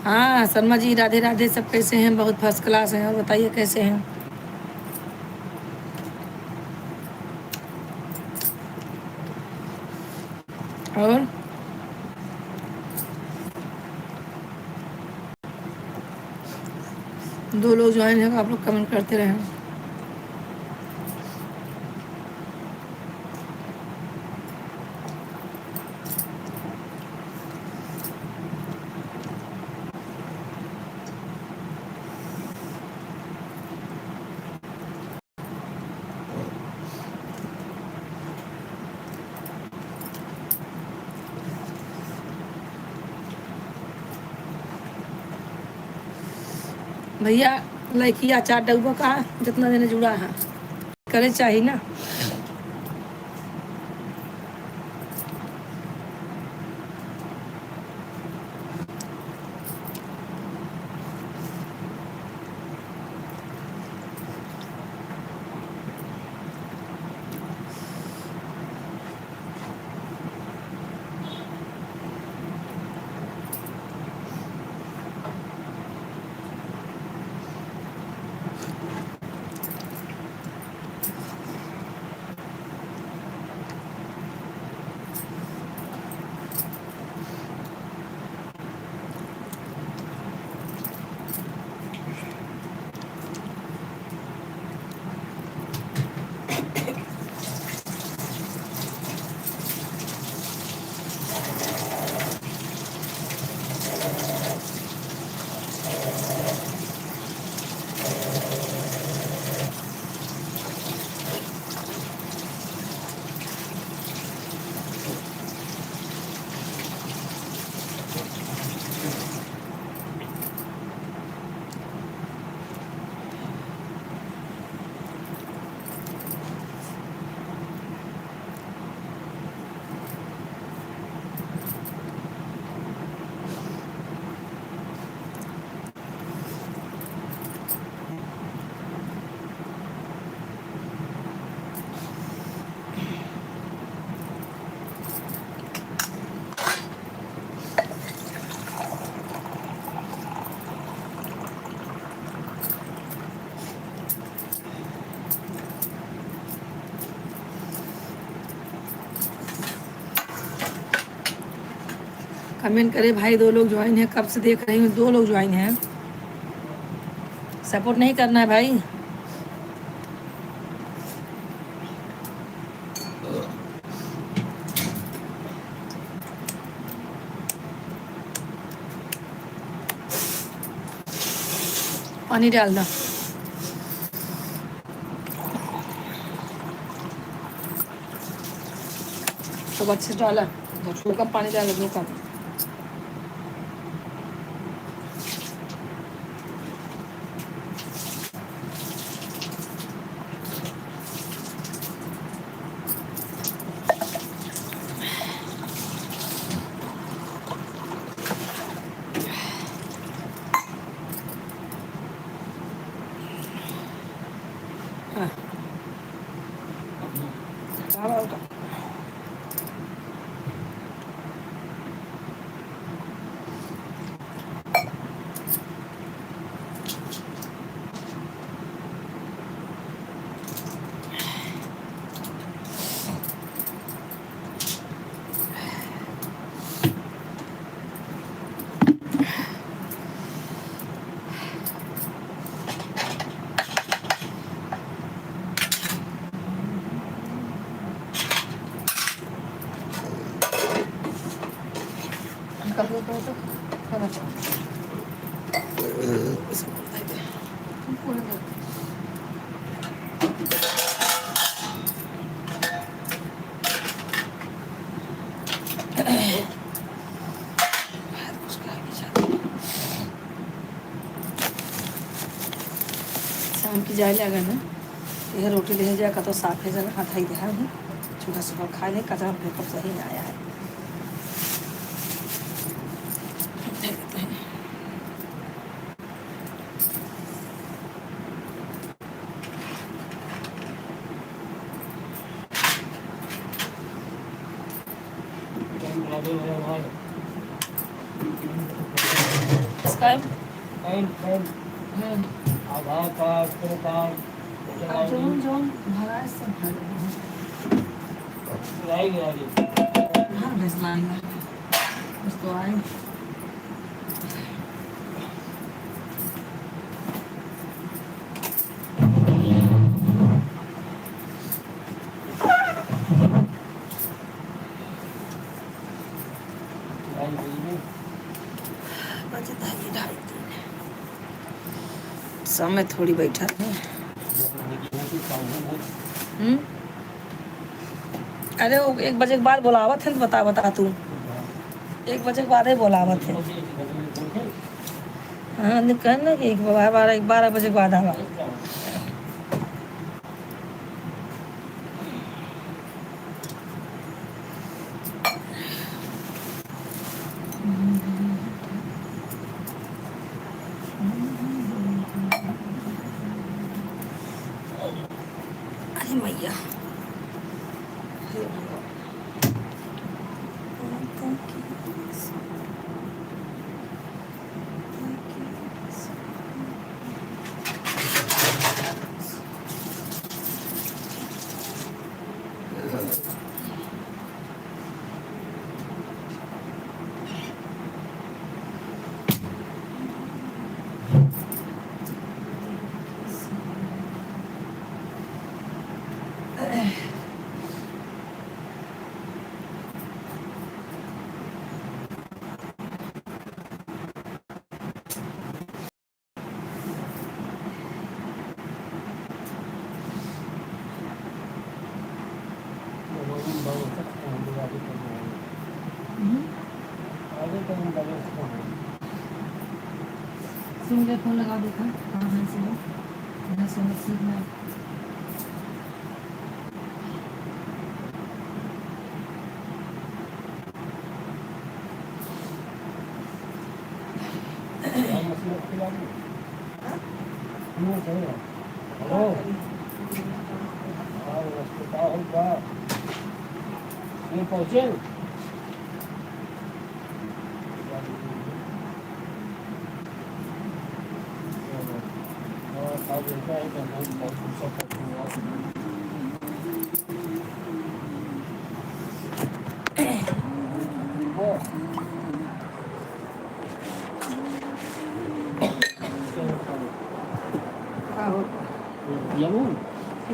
हाँ शर्मा जी, राधे राधे। सब कैसे हैं? बहुत फर्स्ट क्लास हैं। और बताइए कैसे हैं? और दो लोग ज्वाइन हैं, आप लोग कमेंट करते रहें। भैया लड़की अचार डब्बा का जितना देने जुड़ा है करे चाहिए ना। कमेंट करे भाई, 2 लोग ज्वाइन है, कब से देख रही हूँ 2 लोग ज्वाइन हैं। सपोर्ट नहीं करना है भाई। पानी डालना। तो अच्छे से डाला, थोड़ा कम पानी डाल दो कम। हाँ शाम की जाए लगा ना यह रोटी ले जाएगा तो साफ है जरा हाथ ही दे सुबह सुबह खा ले कचरा फेंकअप सही ना आया है। Aadhaar card, PAN card, zone zone भरा है सब गिराई हाँ भैंस लाएंगे उसको आए समय थोड़ी बैठा है। अरे वो 1 बजे के बाद बुलावत है तो बता तू 1 बजे के बाद ही बुलावत है। हाँ दिक्कत ना कि 12 बजे के बाद आवा। अरे मैया सिम फोन लगा देखा हाँ हाँ सिम यहाँ से मत सीखना पहुंचे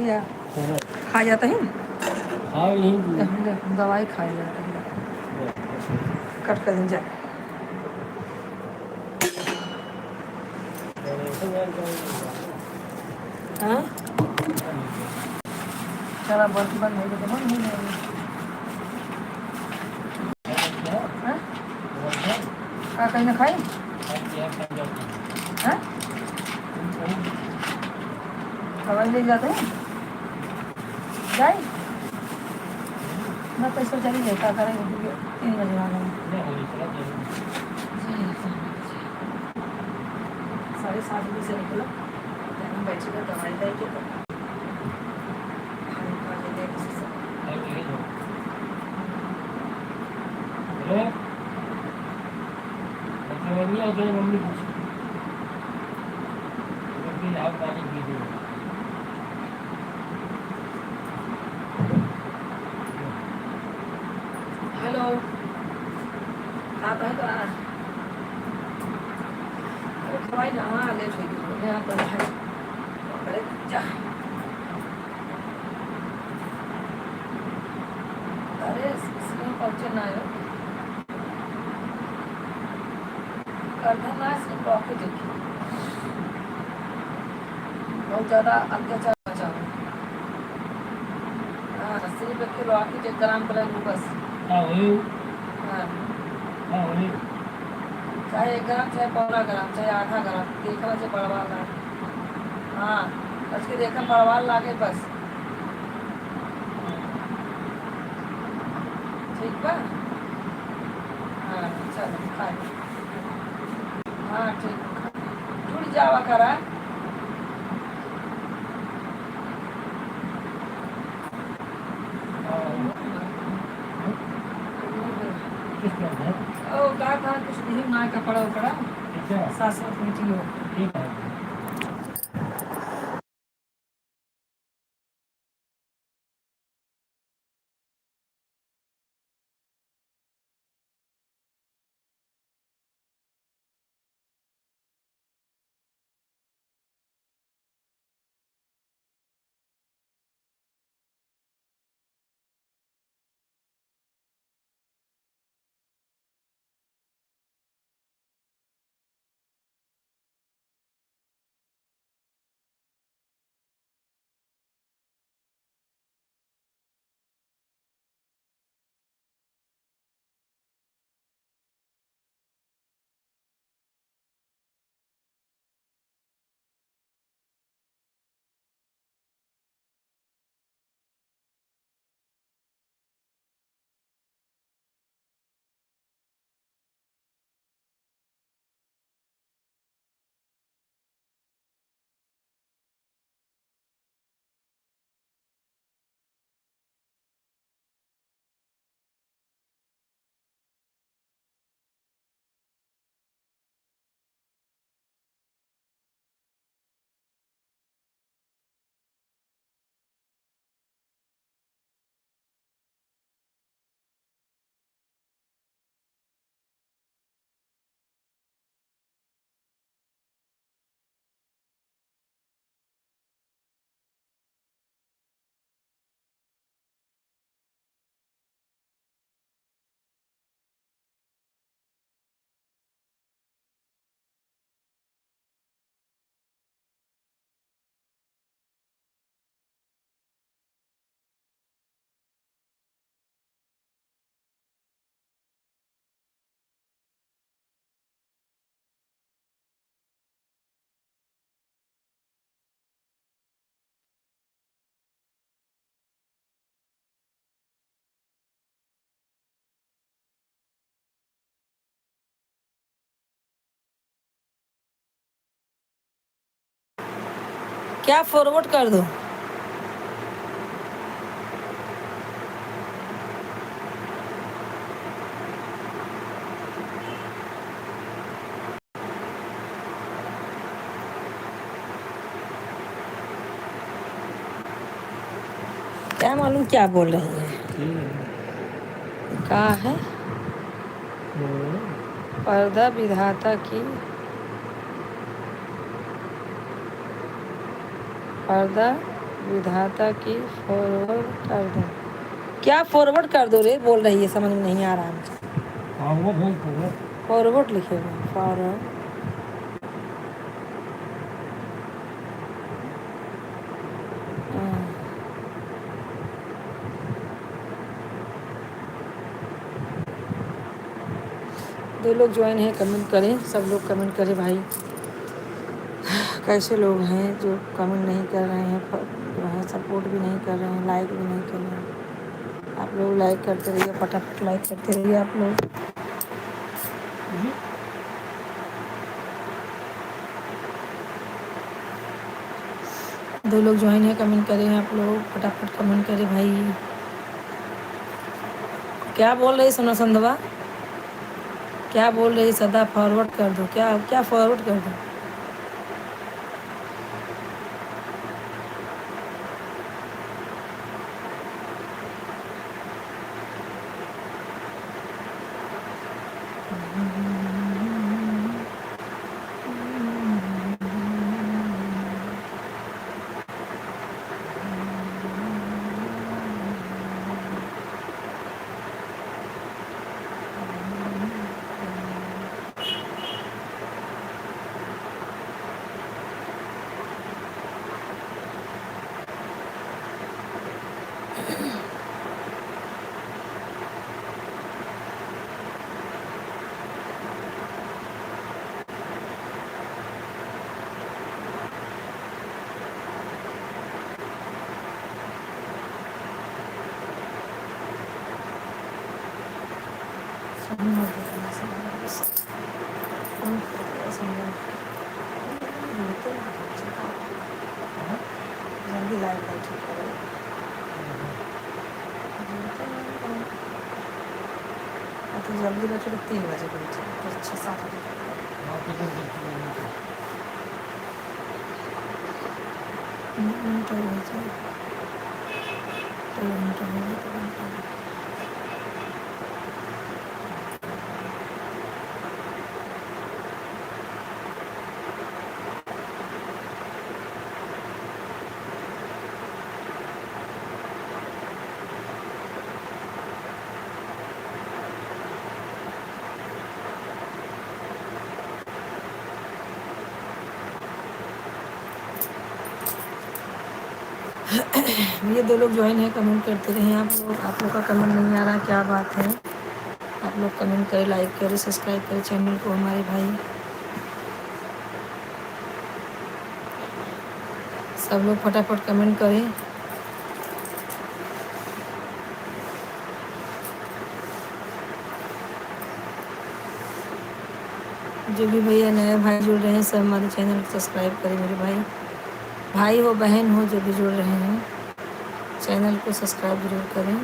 या खा जाता है हाँ यही दवाई खाया जाता है कट कर जाए हाँ चला बंद बंद हो गया बंद हो जाएगा हाँ का कहीं ना खाई हाँ हवाई ले जाते हैं जाए मैं तो सोचा नहीं क्या करेंगे 3 बजे आ गए 7:30 बजे से निकला बैठेगा दवाई दे के मम्मी आप पानी पी दो हेलो आप है तो दवाई ना वहाँ लेट हो गई यहाँ पर है अरे जा अरे इसमें पहुँचे ना है करना ना इसमें ब्लॉकेज देखिए बहुत ज़्यादा अत्याचार मचा हुआ हाँ 80 रुपये किलो आके 1 ग्राम कलर बस हाँ हाँ चाहे 1 ग्राम चाहे 1.25 ग्राम चाहे आधा ग्राम देखना से बड़वाल ला हाँ बस के देखा बड़वाल ला के बस ठीक बा हाँ चलो खाए हाँ ठीक जुड़ जावा करा ओ कहा कुछ नहीं ना का पड़ा सास मीटिंग हो ठीक है क्या फॉरवर्ड कर दो? क्या मालूम क्या बोल रही है? क्या है? पर्दा विधाता की, पर्दा विधाता की फॉरवर्ड कर दो। क्या फॉरवर्ड कर दो रे बोल रही है, समझ में नहीं आ रहा मुझे। फॉरवर्ड लिखे हुए फॉरवर्ड। दो लोग ज्वाइन हैं, कमेंट करें, सब लोग कमेंट करें भाई। कैसे लोग हैं जो कमेंट नहीं कर रहे हैं, जो है सपोर्ट भी नहीं कर रहे हैं, लाइक भी नहीं कर रहे हैं। आप लोग लाइक करते रहिए, फटाफट लाइक करते रहिए आप लोग। दो लोग ज्वाइन है, कमेंट करें आप लोग, फटाफट कमेंट करें भाई। क्या बोल रही सोना संधवा? क्या बोल रही सदा? फॉरवर्ड कर दो। क्या क्या फॉरवर्ड कर दो? जल्दी लाइक तो जल्दी बैठे तो 3 बजे बैठे, तो 6-7 बजे ये दो लोग ज्वाइन है, कमेंट करते रहे आप लोग। आप लोग का कमेंट नहीं आ रहा, क्या बात है? आप लोग कमेंट करें, लाइक करें, सब्सक्राइब करें चैनल को हमारे भाई। सब लोग फटाफट कमेंट करें। जो भी भैया नए भाई जुड़ रहे हैं, सब हमारे चैनल को सब्सक्राइब करें मेरे भाई। भाई हो बहन हो, जो भी जुड़ रहे हैं, चैनल को सब्सक्राइब जरूर करें।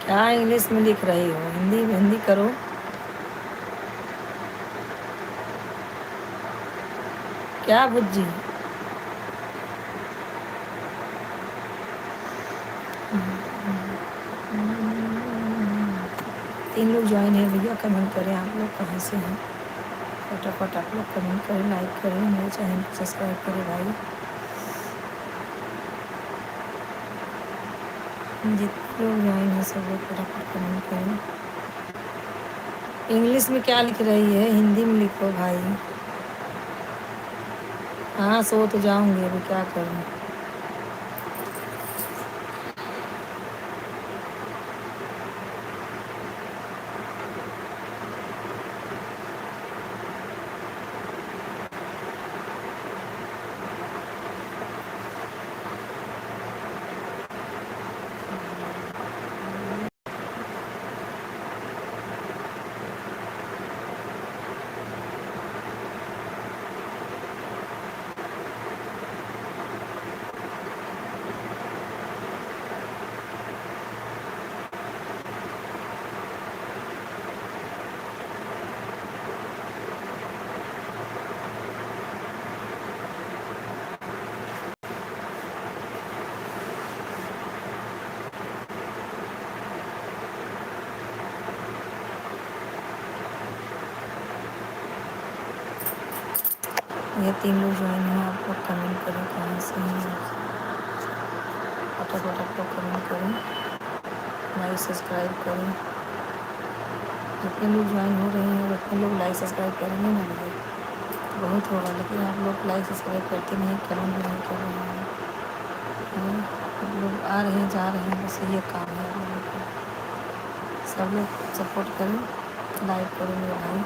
क्या इंग्लिश में लिख रही हो? हिंदी में हिंदी करो। क्या बुज्जी? तीन लोग ज्वाइन है भैया, कमेंट करें आप लोग कहाँ से हैं, फटाफट आप लोग कमेंट करें, लाइक करें, मेरे चैनल को सब्सक्राइब करें भाई। जितने लोग ज्वाइन हैं सब लोग फटाफट कमेंट करें। इंग्लिश में क्या लिख रही है? हिंदी में लिखो भाई। हाँ सो तो जाऊंगी, अभी क्या करूँ। ये तीन लोग ज्वाइन हैं, आप लोग कमेंट करें कहाँ से हैं, फटाफट आप लोग कमेंट करें, लाइक सब्सक्राइब करें। जितने लोग ज्वाइन हो रहे हैं उतने लोग लाइक सब्सक्राइब करेंगे ना मुझे बहुत होगा, लेकिन आप लोग लाइक सब्सक्राइब करते नहीं, कमेंट भी नहीं कर रहे हैं। आप लोग आ रहे हैं जा रहे हैं, बस ये काम है आप लोगों का। सब लोग सपोर्ट करें, लाइक करें मेरे भाई।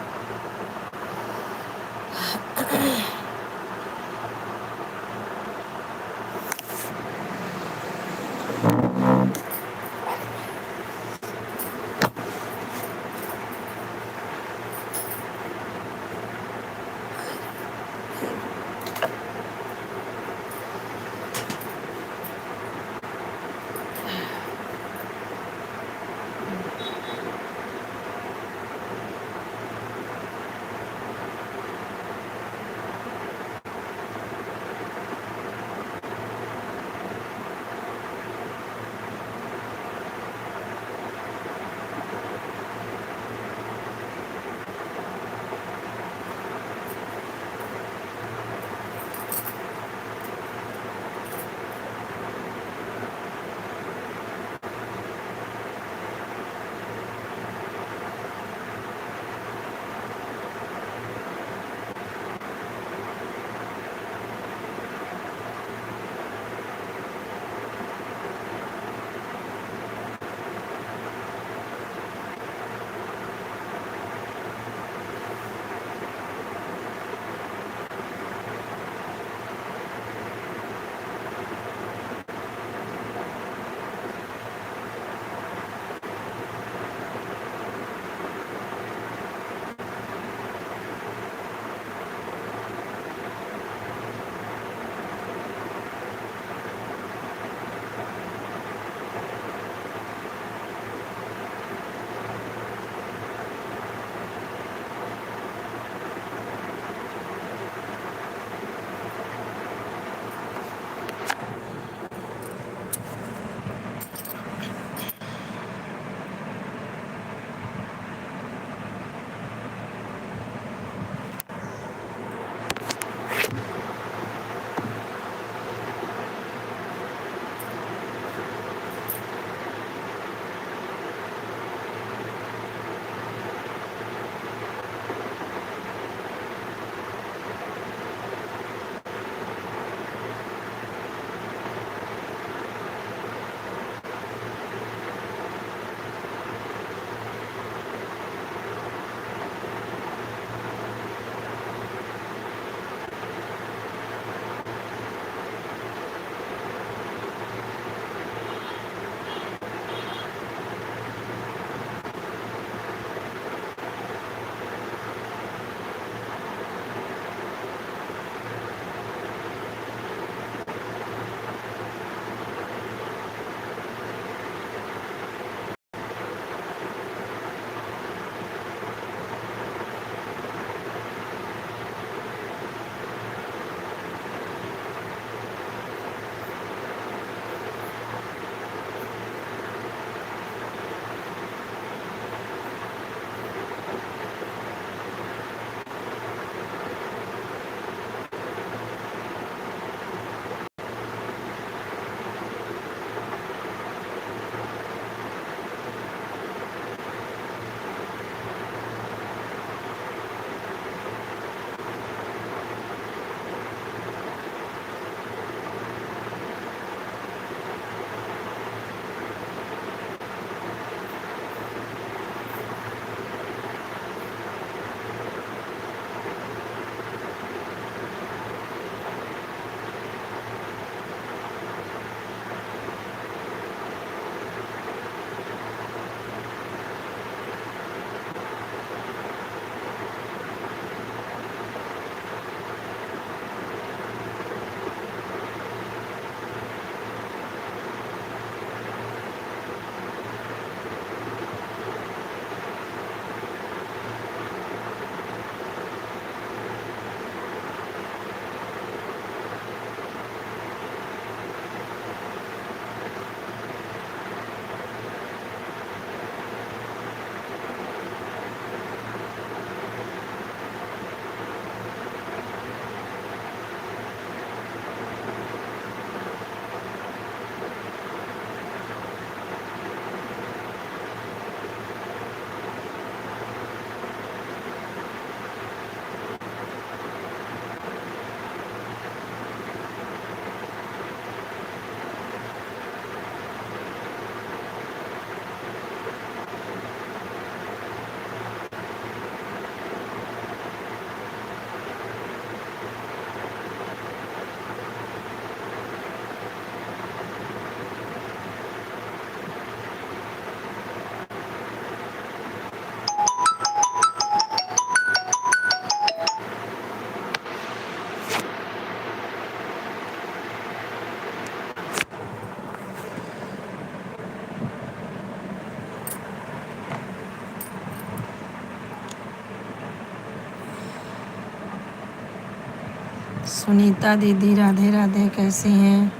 सुनीता दीदी राधे राधे, कैसी हैं?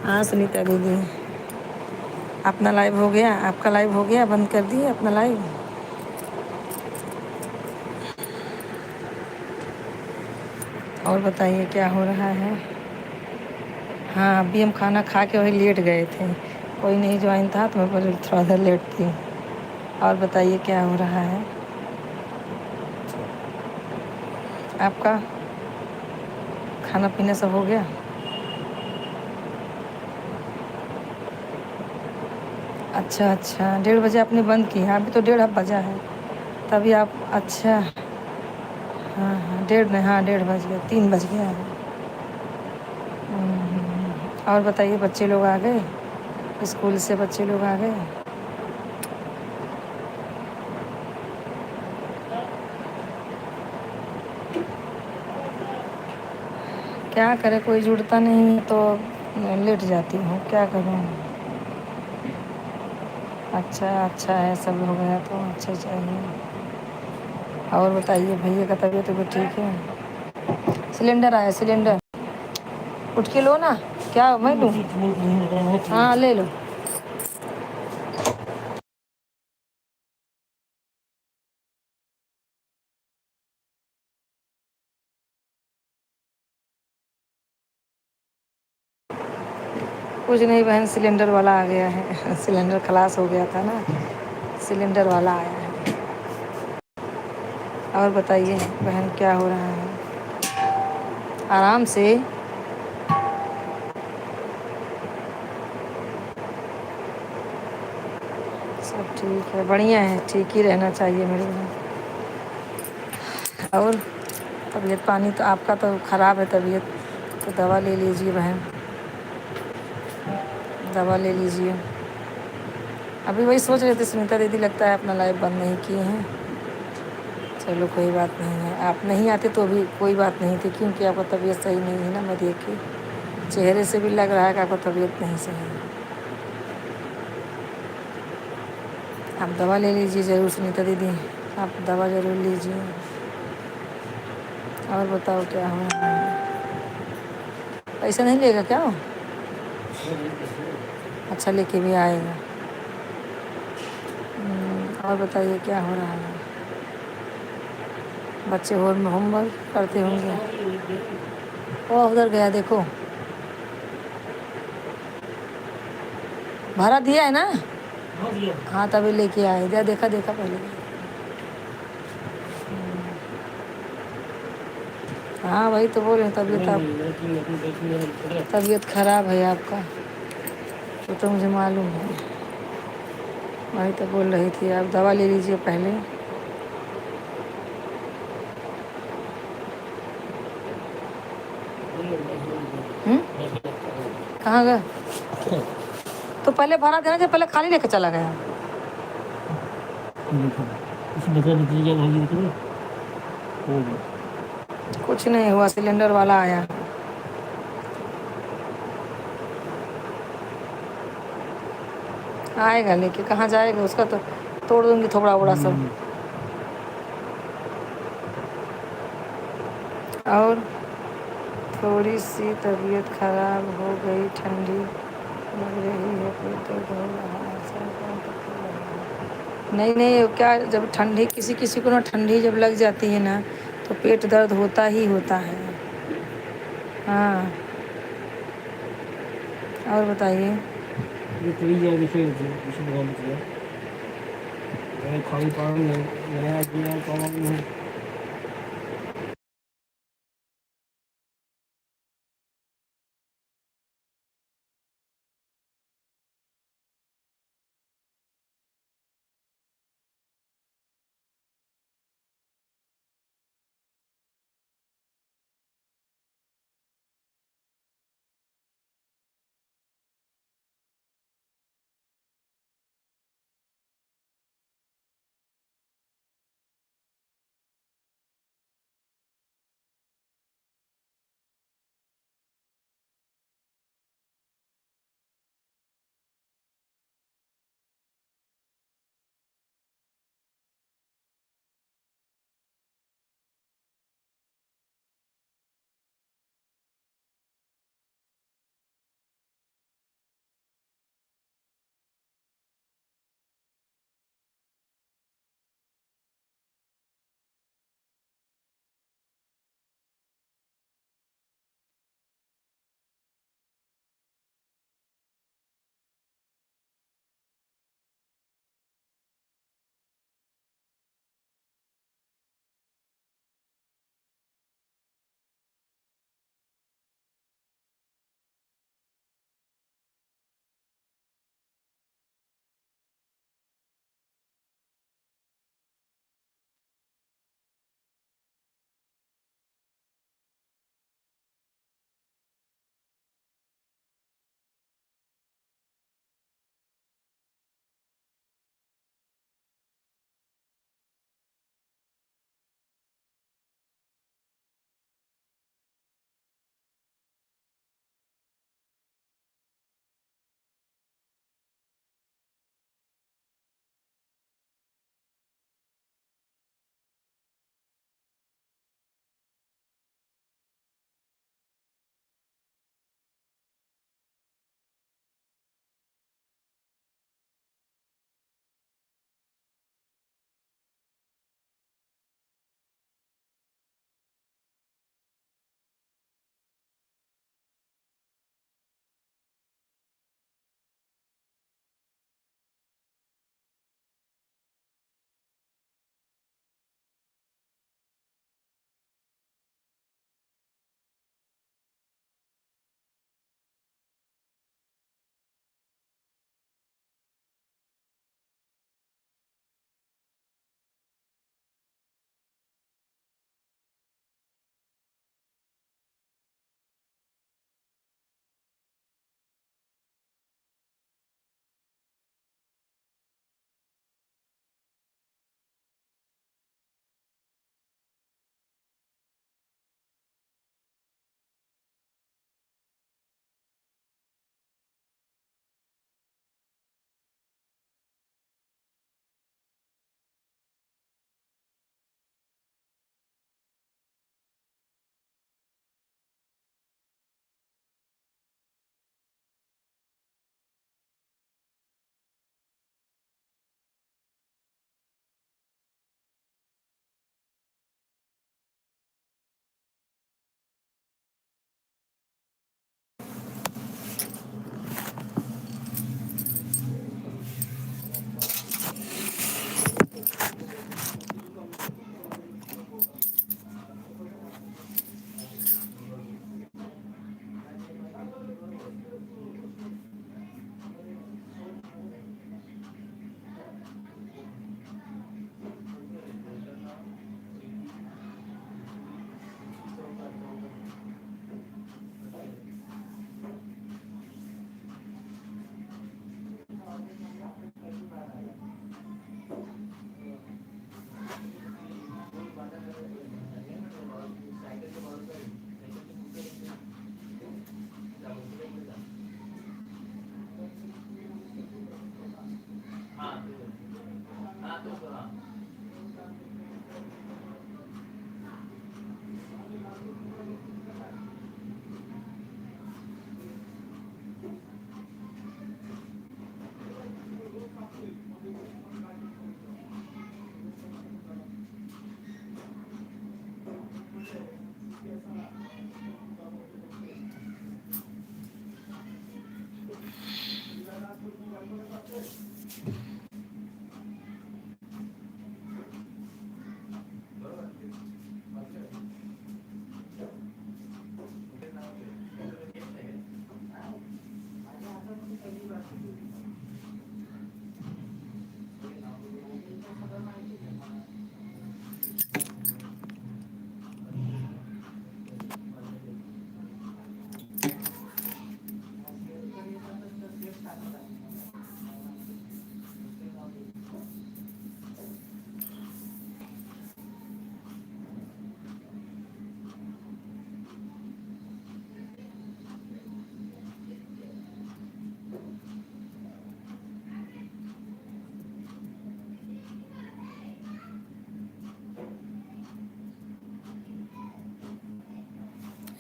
हाँ सुनीता दीदी, अपना लाइव हो गया? आपका लाइव हो गया? बंद कर दिए अपना लाइव? और बताइए क्या हो रहा है? हाँ अभी हम खाना खा के वही लेट गए थे, कोई नहीं ज्वाइन था तो मैं पर थोड़ा देर लेट थी। और बताइए क्या हो रहा है आपका? खाना पीना सब हो गया? अच्छा अच्छा, 1:30 बजे आपने बंद की है? अभी तो 1:30 बजा है तभी आप, अच्छा। हाँ हाँ, डेढ़ नहीं, हाँ 1:30 बज गया, 3 बज गया है। और बताइए बच्चे लोग आ गए स्कूल से? बच्चे लोग आ गए? क्या करें, कोई जुड़ता नहीं है तो लेट जाती हूँ, क्या करूँ। अच्छा अच्छा है, सब हो गया तो अच्छा चाहिए। और बताइए भैया का तबीयत भी ठीक है? सिलेंडर आया, सिलेंडर उठ के लो ना। क्या मैं लूँ? हाँ ले लो। कुछ नहीं बहन, सिलेंडर वाला आ गया है सिलेंडर खलास हो गया था ना, सिलेंडर वाला आया है। और बताइए बहन क्या हो रहा है? आराम से। सब ठीक है, बढ़िया है, ठीक ही रहना चाहिए मेरे बहन। और तबीयत पानी तो आपका तो ख़राब है तबीयत, तो दवा ले लीजिए बहन, दवा ले लीजिए। अभी वही सोच रहे थे सुनीता दीदी लगता है अपना लाइव बंद नहीं किए हैं। चलो कोई बात नहीं है, आप नहीं आते तो भी कोई बात नहीं थी, क्योंकि आपका तबीयत सही नहीं है ना, मैं देख के चेहरे से भी लग रहा है कि आपका तबीयत नहीं सही है। आप दवा ले लीजिए ज़रूर सुनीता दीदी, आप दवा ज़रूर लीजिए। और बताओ क्या हो रहा है? पैसा नहीं लेगा क्या वो? अच्छा लेके भी आएगा। और बताइए क्या हो रहा है? बच्चे होमवर्क करते होंगे। वो उधर गया देखो, भाड़ा दिया है ना? हाँ तभी लेके आए, इधर देखा देखा पहले। हाँ वही तो बोल रहे हैं, तबीयत खराब है आपका, तो मुझे मालूम है, वही तो बोल रही थी। आप दवा ले लीजिए पहले। कहाँ गया? तो पहले भाड़ा देना चाहिए, पहले खाली लेके चला गया। कुछ नहीं हुआ, सिलेंडर वाला आया। आएगा लेके, कहाँ जाएगा, उसका तो तोड़ दूंगी थोड़ा बड़ा सब। और थोड़ी सी तबीयत खराब हो गई, ठंडी लग रही है, पेट दर्द हो रहा है, सर दर्द कर रहा है। नहीं नहीं, क्या जब ठंडी किसी किसी को ना, ठंडी जब लग जाती है ना तो पेट दर्द होता ही होता है। हाँ और बताइए। खाली पानी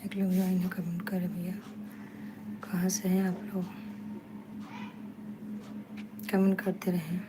एक लोग ज्वाइन है, कमेंट करें भैया, कहाँ से हैं आप लोग, कमेंट करते रहें।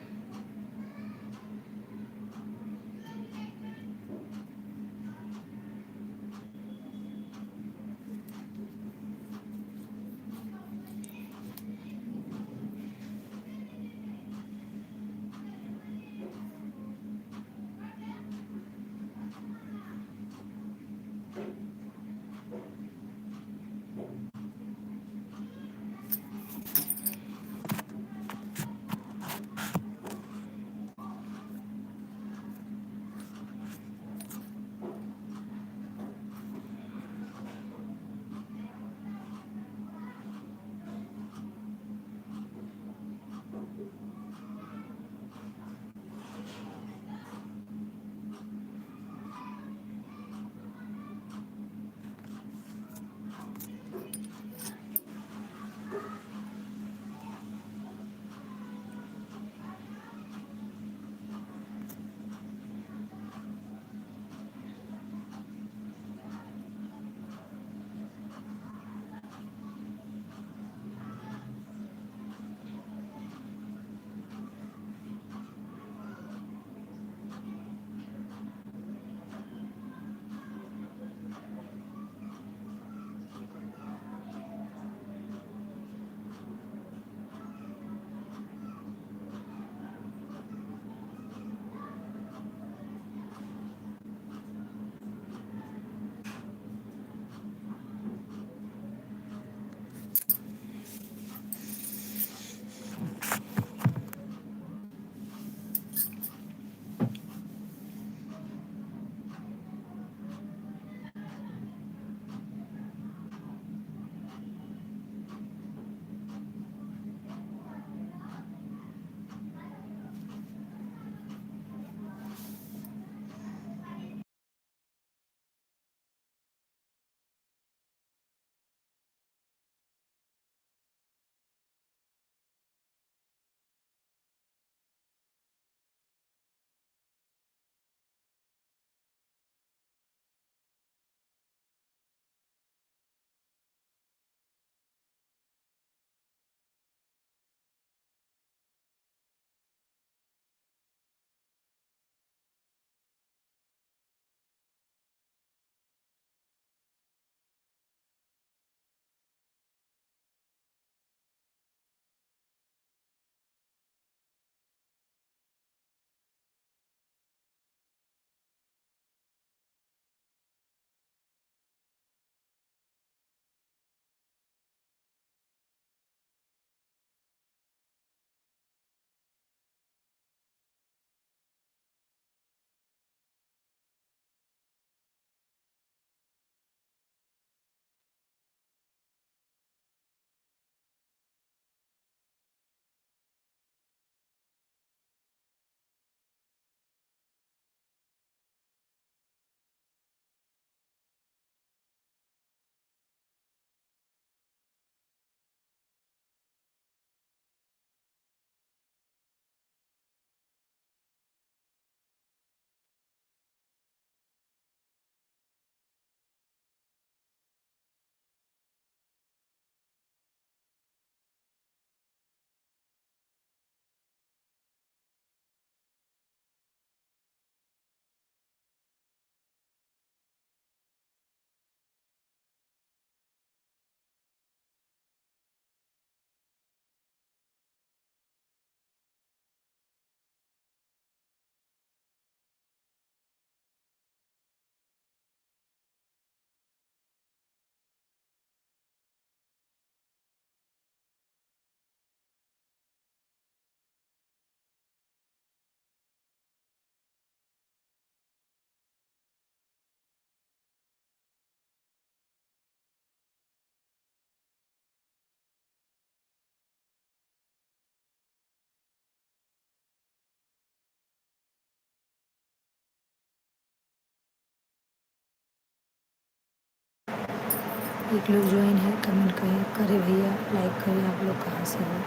एक लोग ज्वाइन है, कमेंट करे भैया, लाइक करें। आप लोग कहाँ से हो,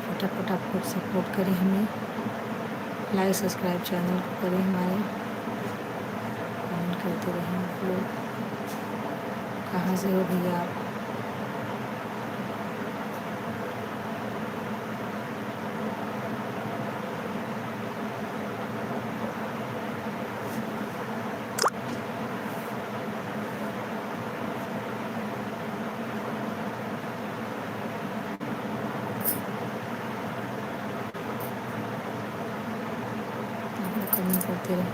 फटाफट आप लोग सपोर्ट करें हमें, लाइक सब्सक्राइब चैनल को करें हमारे, कमेंट करते रहें। आप लोग कहाँ से हो भैया आप? आप लोग कमेंट करते रहें।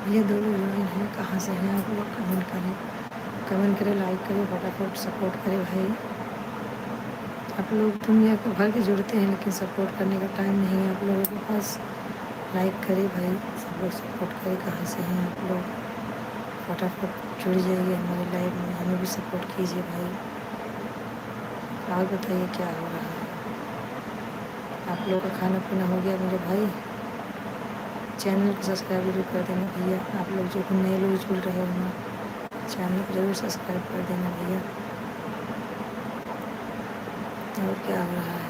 ये दोनों ज्वाइन हैं, कहाँ से हैं आप लोग कमेंट करें। कमेंट करें, लाइक करें, फटाफट सपोर्ट करें भाई। आप लोग दुनिया को भर के जुड़ते हैं लेकिन सपोर्ट करने का टाइम नहीं है आप लोगों के पास। लाइक करें भाई, सब लोग सपोर्ट करें। कहाँ से हैं आप लोग? फटाफट जुड़ जाइए हमारे लाइव में, हमें भी सपोर्ट कीजिए भाई। और बताइए क्या हो रहा है? आप लोग का खाना पीना हो गया मेरे भाई? चैनल को सब्सक्राइब जरूर कर देना भैया। आप लोग जो नए लोग जुड़ रहे हो ना, चैनल को जरूर सब्सक्राइब कर देना भैया। और क्या हो रहा है?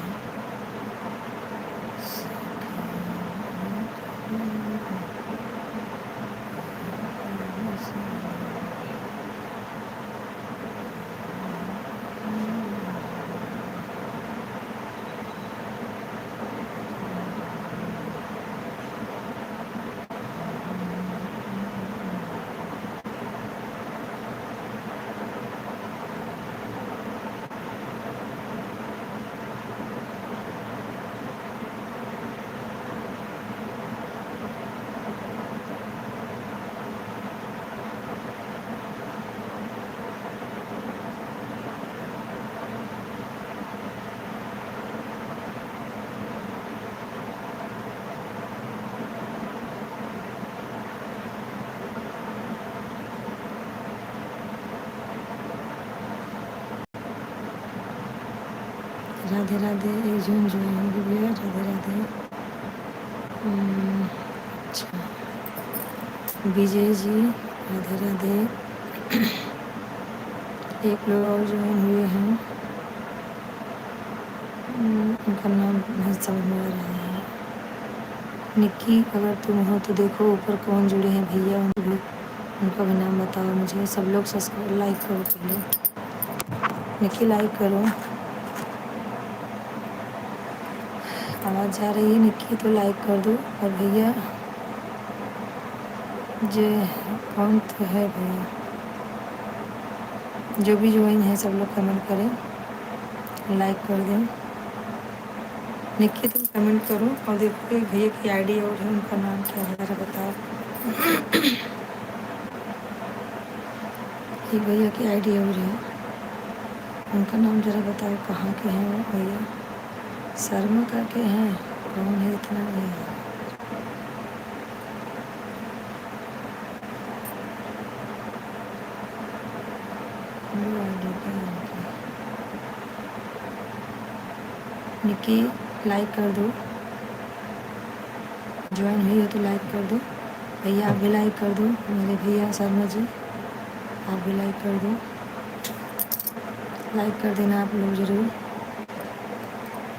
राधे राधे। एक जून जो होंगे भैया, राधे राधे। अच्छा, विजय जी राधे राधे। एक लोग और ज्वाइन हुए हैं, उनका नाम नहीं समझ में आ रहा है। निक्की, अगर तुम हो तो देखो ऊपर कौन जुड़े हैं भैया, उनका भी नाम बताओ मुझे। सब लोग सब्सक्राइब लाइक करो पहले। निक्की लाइक करो। आवाज़ जा रही है निक्की तो लाइक कर दो। और भैया जो कौन तो है भैया, जो भी ज्वाइन है सब लोग कमेंट करें, लाइक कर दें। निक्की तुम कमेंट करो। और देखो एक भैया की आईडी और है, उनका नाम क्या है ज़रा बताओ। एक भैया की आईडी और है, उनका नाम ज़रा बताओ कहाँ के हैं वो भैया। शर्मा करके हैं, कौन है इतना नहीं है। वो आईडी पे है उनकी। निक्की लाइक कर दो, ज्वाइन हुई हो तो लाइक कर दो। भैया आप भी लाइक कर दो, मेरे भैया शर्मा जी आप भी लाइक कर दो। लाइक कर देना आप लोग ज़रूर,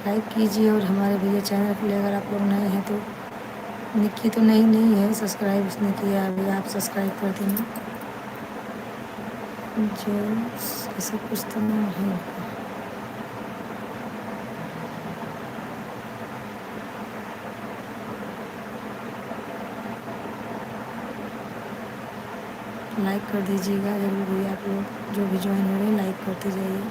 लाइक कीजिए। और हमारे भैया चैनल के लिए अगर आप लोग नए हैं तो, निक्की तो नई नहीं है, सब्सक्राइब उसने किया अभी, आप सब्सक्राइब कर देना। जो ऐसा कुछ तो नाम है उनका। लाइक कर दीजिएगा जरूर भैया। आप लोग जो भी ज्वाइन हो रहे हैं लाइक करते जाइए।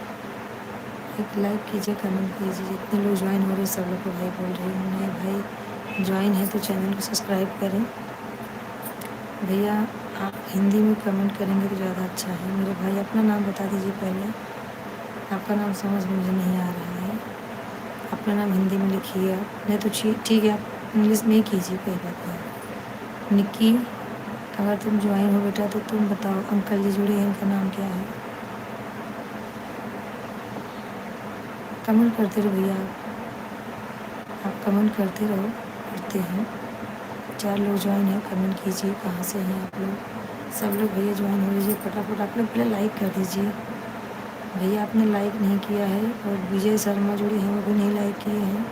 एक लाइक कीजिए, कमेंट कीजिए। जितने लोग ज्वाइन हो रहे हैं सब लोग को भाई बोल रही हूँ, नए भाई ज्वाइन है तो चैनल को सब्सक्राइब करें। भैया आप हिंदी में कमेंट करेंगे तो ज़्यादा अच्छा है। मेरे भाई अपना नाम बता दीजिए पहले, आपका नाम समझ में मुझे नहीं आ रहा है। अपना नाम हिंदी में लिखिए आप, नहीं तो ठीक है आप इंग्लिश में ही कीजिए, कोई बात नहीं। निक्की अगर तुम ज्वाइन हो बेटा तो तुम बताओ, अंकल जी जुड़े हैं, इनका नाम क्या है? कमेंट करते रहो भैया, आप कमेंट करते रहो, करते हैं। 4 लोग ज्वाइन हैं, कमेंट कीजिए कहाँ से हैं आप लोग। सब लोग भैया ज्वाइन हो लीजिए फटाफट। आप लोग पहले लाइक कर दीजिए भैया, आपने लाइक नहीं किया है। और विजय शर्मा जुड़े हैं, वो भी नहीं लाइक किए हैं।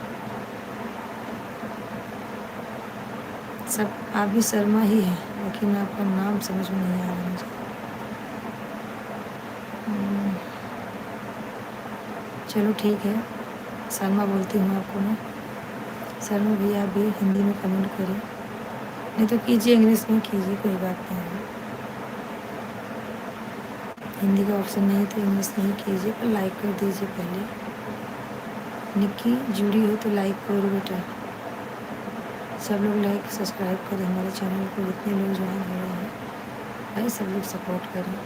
सब आप भी शर्मा ही हैं, लेकिन आपका नाम समझ में नहीं आ रहा मुझे। चलो ठीक है, शर्मा बोलती हूँ आपको मैं। शर्मा भैया आप भी हिंदी में कमेंट करें, नहीं तो कीजिए इंग्लिश में कीजिए, कोई बात नहीं है। हिंदी का ऑप्शन नहीं तो इंग्लिश में ही कीजिए, पर लाइक कर दीजिए पहले। निक्की जुड़ी हो तो लाइक करो बेटा। सब लोग लाइक सब्सक्राइब करें हमारे चैनल को, जितने लोग ज्वाइन हो रहे हैं भाई सब लोग सपोर्ट करें।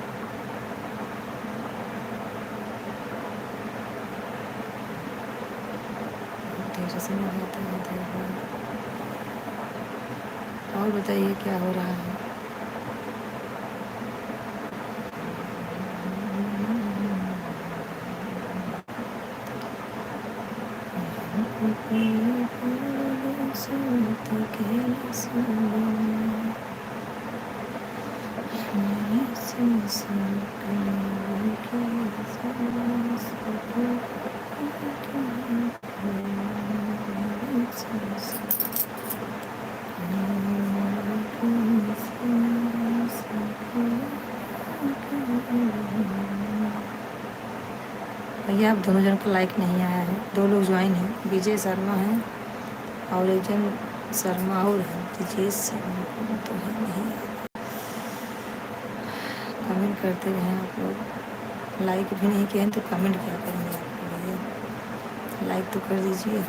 समझ आता है धैर्य। और बताइए क्या हो रहा है? भैया आप दोनों जन का लाइक नहीं आया है। 2 लोग ज्वाइन हैं, विजय शर्मा है और एक जन शर्मा और है, ब्रिजेश शर्मा तो है नहीं। कमेंट करते रहें आप लोग। लाइक भी नहीं किए हैं तो कमेंट क्या करेंगे आप लोग भैया? लाइक तो कर दीजिए।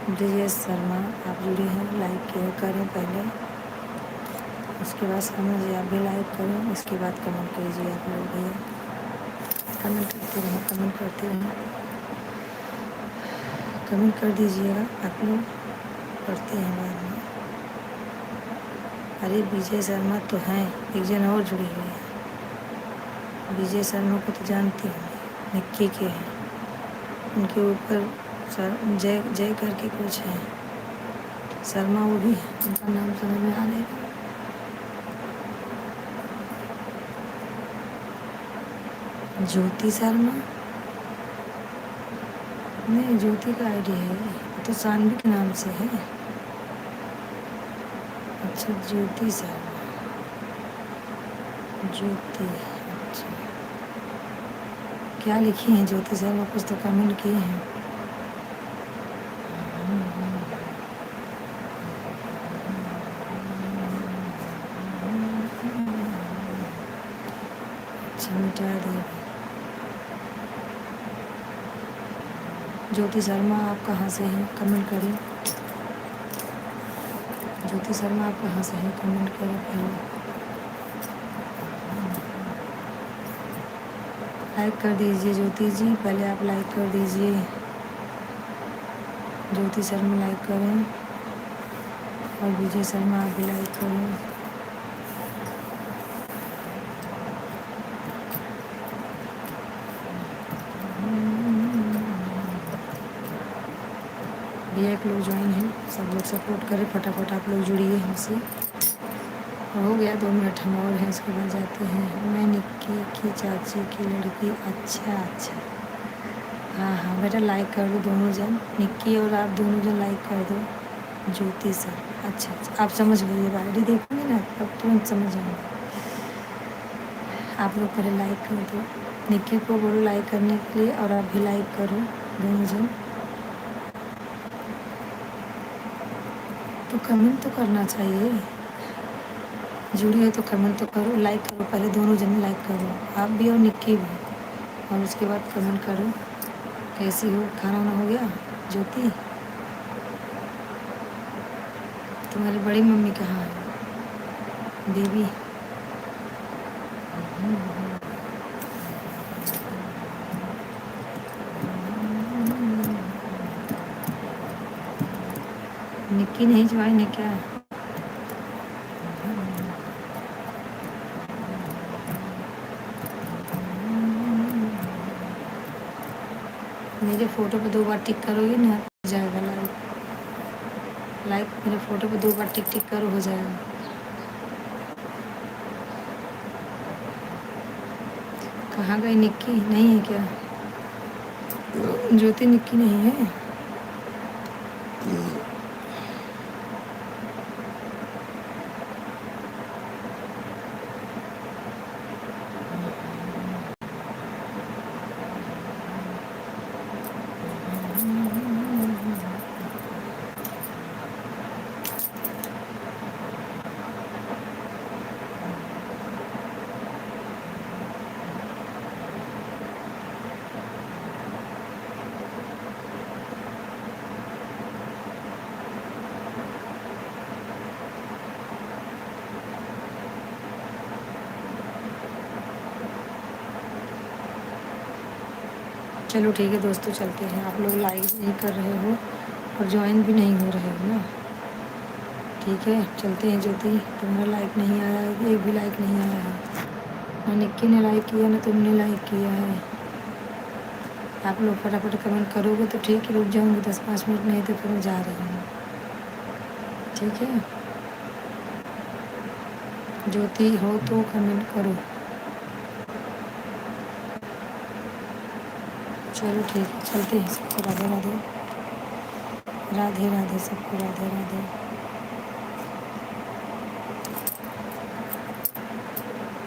ब्रिजेश शर्मा आप जुड़े हैं, लाइक करें पहले, उसके बाद समझिए आप भी लाइक करें, उसके बाद कमेंट कीजिए आप लोग भैया। कमेंट करते रहें, कमेंट करते रहें, कमेंट कर दीजिएगा आप लोग, पढ़ते हैं बाद में। अरे विजय शर्मा तो हैं, एक जन और जुड़ी हुई है। विजय शर्मा को तो जानती हूँ, निक्की के हैं, उनके ऊपर सर जय जय करके कुछ है, शर्मा वो भी है, उनका नाम समझ में आ रहा है। ज्योति शर्मा नहीं, ज्योति का आईडी है तो सानवी के नाम से है। अच्छा ज्योति शर्मा, ज्योति, अच्छा क्या लिखी हैं ज्योति शर्मा? कुछ तो कमेंट किए हैं। अच्छा मिटा दिया। ज्योति शर्मा आप कहाँ से हैं? कमेंट करें। ज्योति शर्मा आप कहाँ से हैं? कमेंट करें पहले। लाइक कर दीजिए ज्योति जी, पहले आप लाइक कर दीजिए। ज्योति शर्मा लाइक करें और विजय शर्मा आप भी लाइक करें। भैया एक लोग ज्वाइन हैं, सब लोग सपोर्ट करें, फटाफट आप लोग जुड़िए हमसे। हो गया 2 मिनट हम और हैं, उसके बाद जाते हैं। मैं निक्की की चाची की लड़की। अच्छा अच्छा, हाँ हाँ बेटा लाइक कर दो दोनों जन, निक्की और आप दोनों जन लाइक कर दो। ज्योति सर, अच्छा अच्छा आप समझ गए, आईडी देखोगे ना अब तुरंत समझ जाएंगे। आप लोग पहले लाइक कर दो, निक्की को बोलो लाइक करने के लिए और आप भी लाइक करो दोनों जन। तो कमेंट तो करना चाहिए, जुड़ी है तो कमेंट तो करो, लाइक करो पहले, दोनों जन लाइक करो, आप भी और निक्की भी, और उसके बाद कमेंट करो कैसी हो, खाना वाना हो गया। ज्योति तुम्हारी बड़ी मम्मी कहाँ है? बेबी निक्की नहीं ज्वाइन है क्या? मेरे फ़ोटो पे 2 बार टिक करोगे ना हो जाएगा लाइक। लाइक मेरे फ़ोटो पे 2 बार टिक टिक करो, हो जाएगा। कहाँ गई निक्की? नहीं है क्या? ज्योति निक्की नहीं है? चलो ठीक है दोस्तों, चलते हैं। आप लोग लाइक नहीं कर रहे हो और ज्वाइन भी नहीं हो रहे हो ना। ठीक है चलते हैं। ज्योति तुम्हारा लाइक नहीं आया है, एक भी लाइक नहीं आया है। ना निक्की ने लाइक किया ना तुमने लाइक किया है। आप लोग फटाफट कमेंट करोगे तो ठीक है, रुक जाऊँगी 10-5 मिनट, नहीं तो फिर मैं जा रही हूँ। ठीक है ज्योति हो तो कमेंट करो। चलो ठीक है चलते हैं। सबको राधे राधे, राधे राधे सबको, राधे राधे।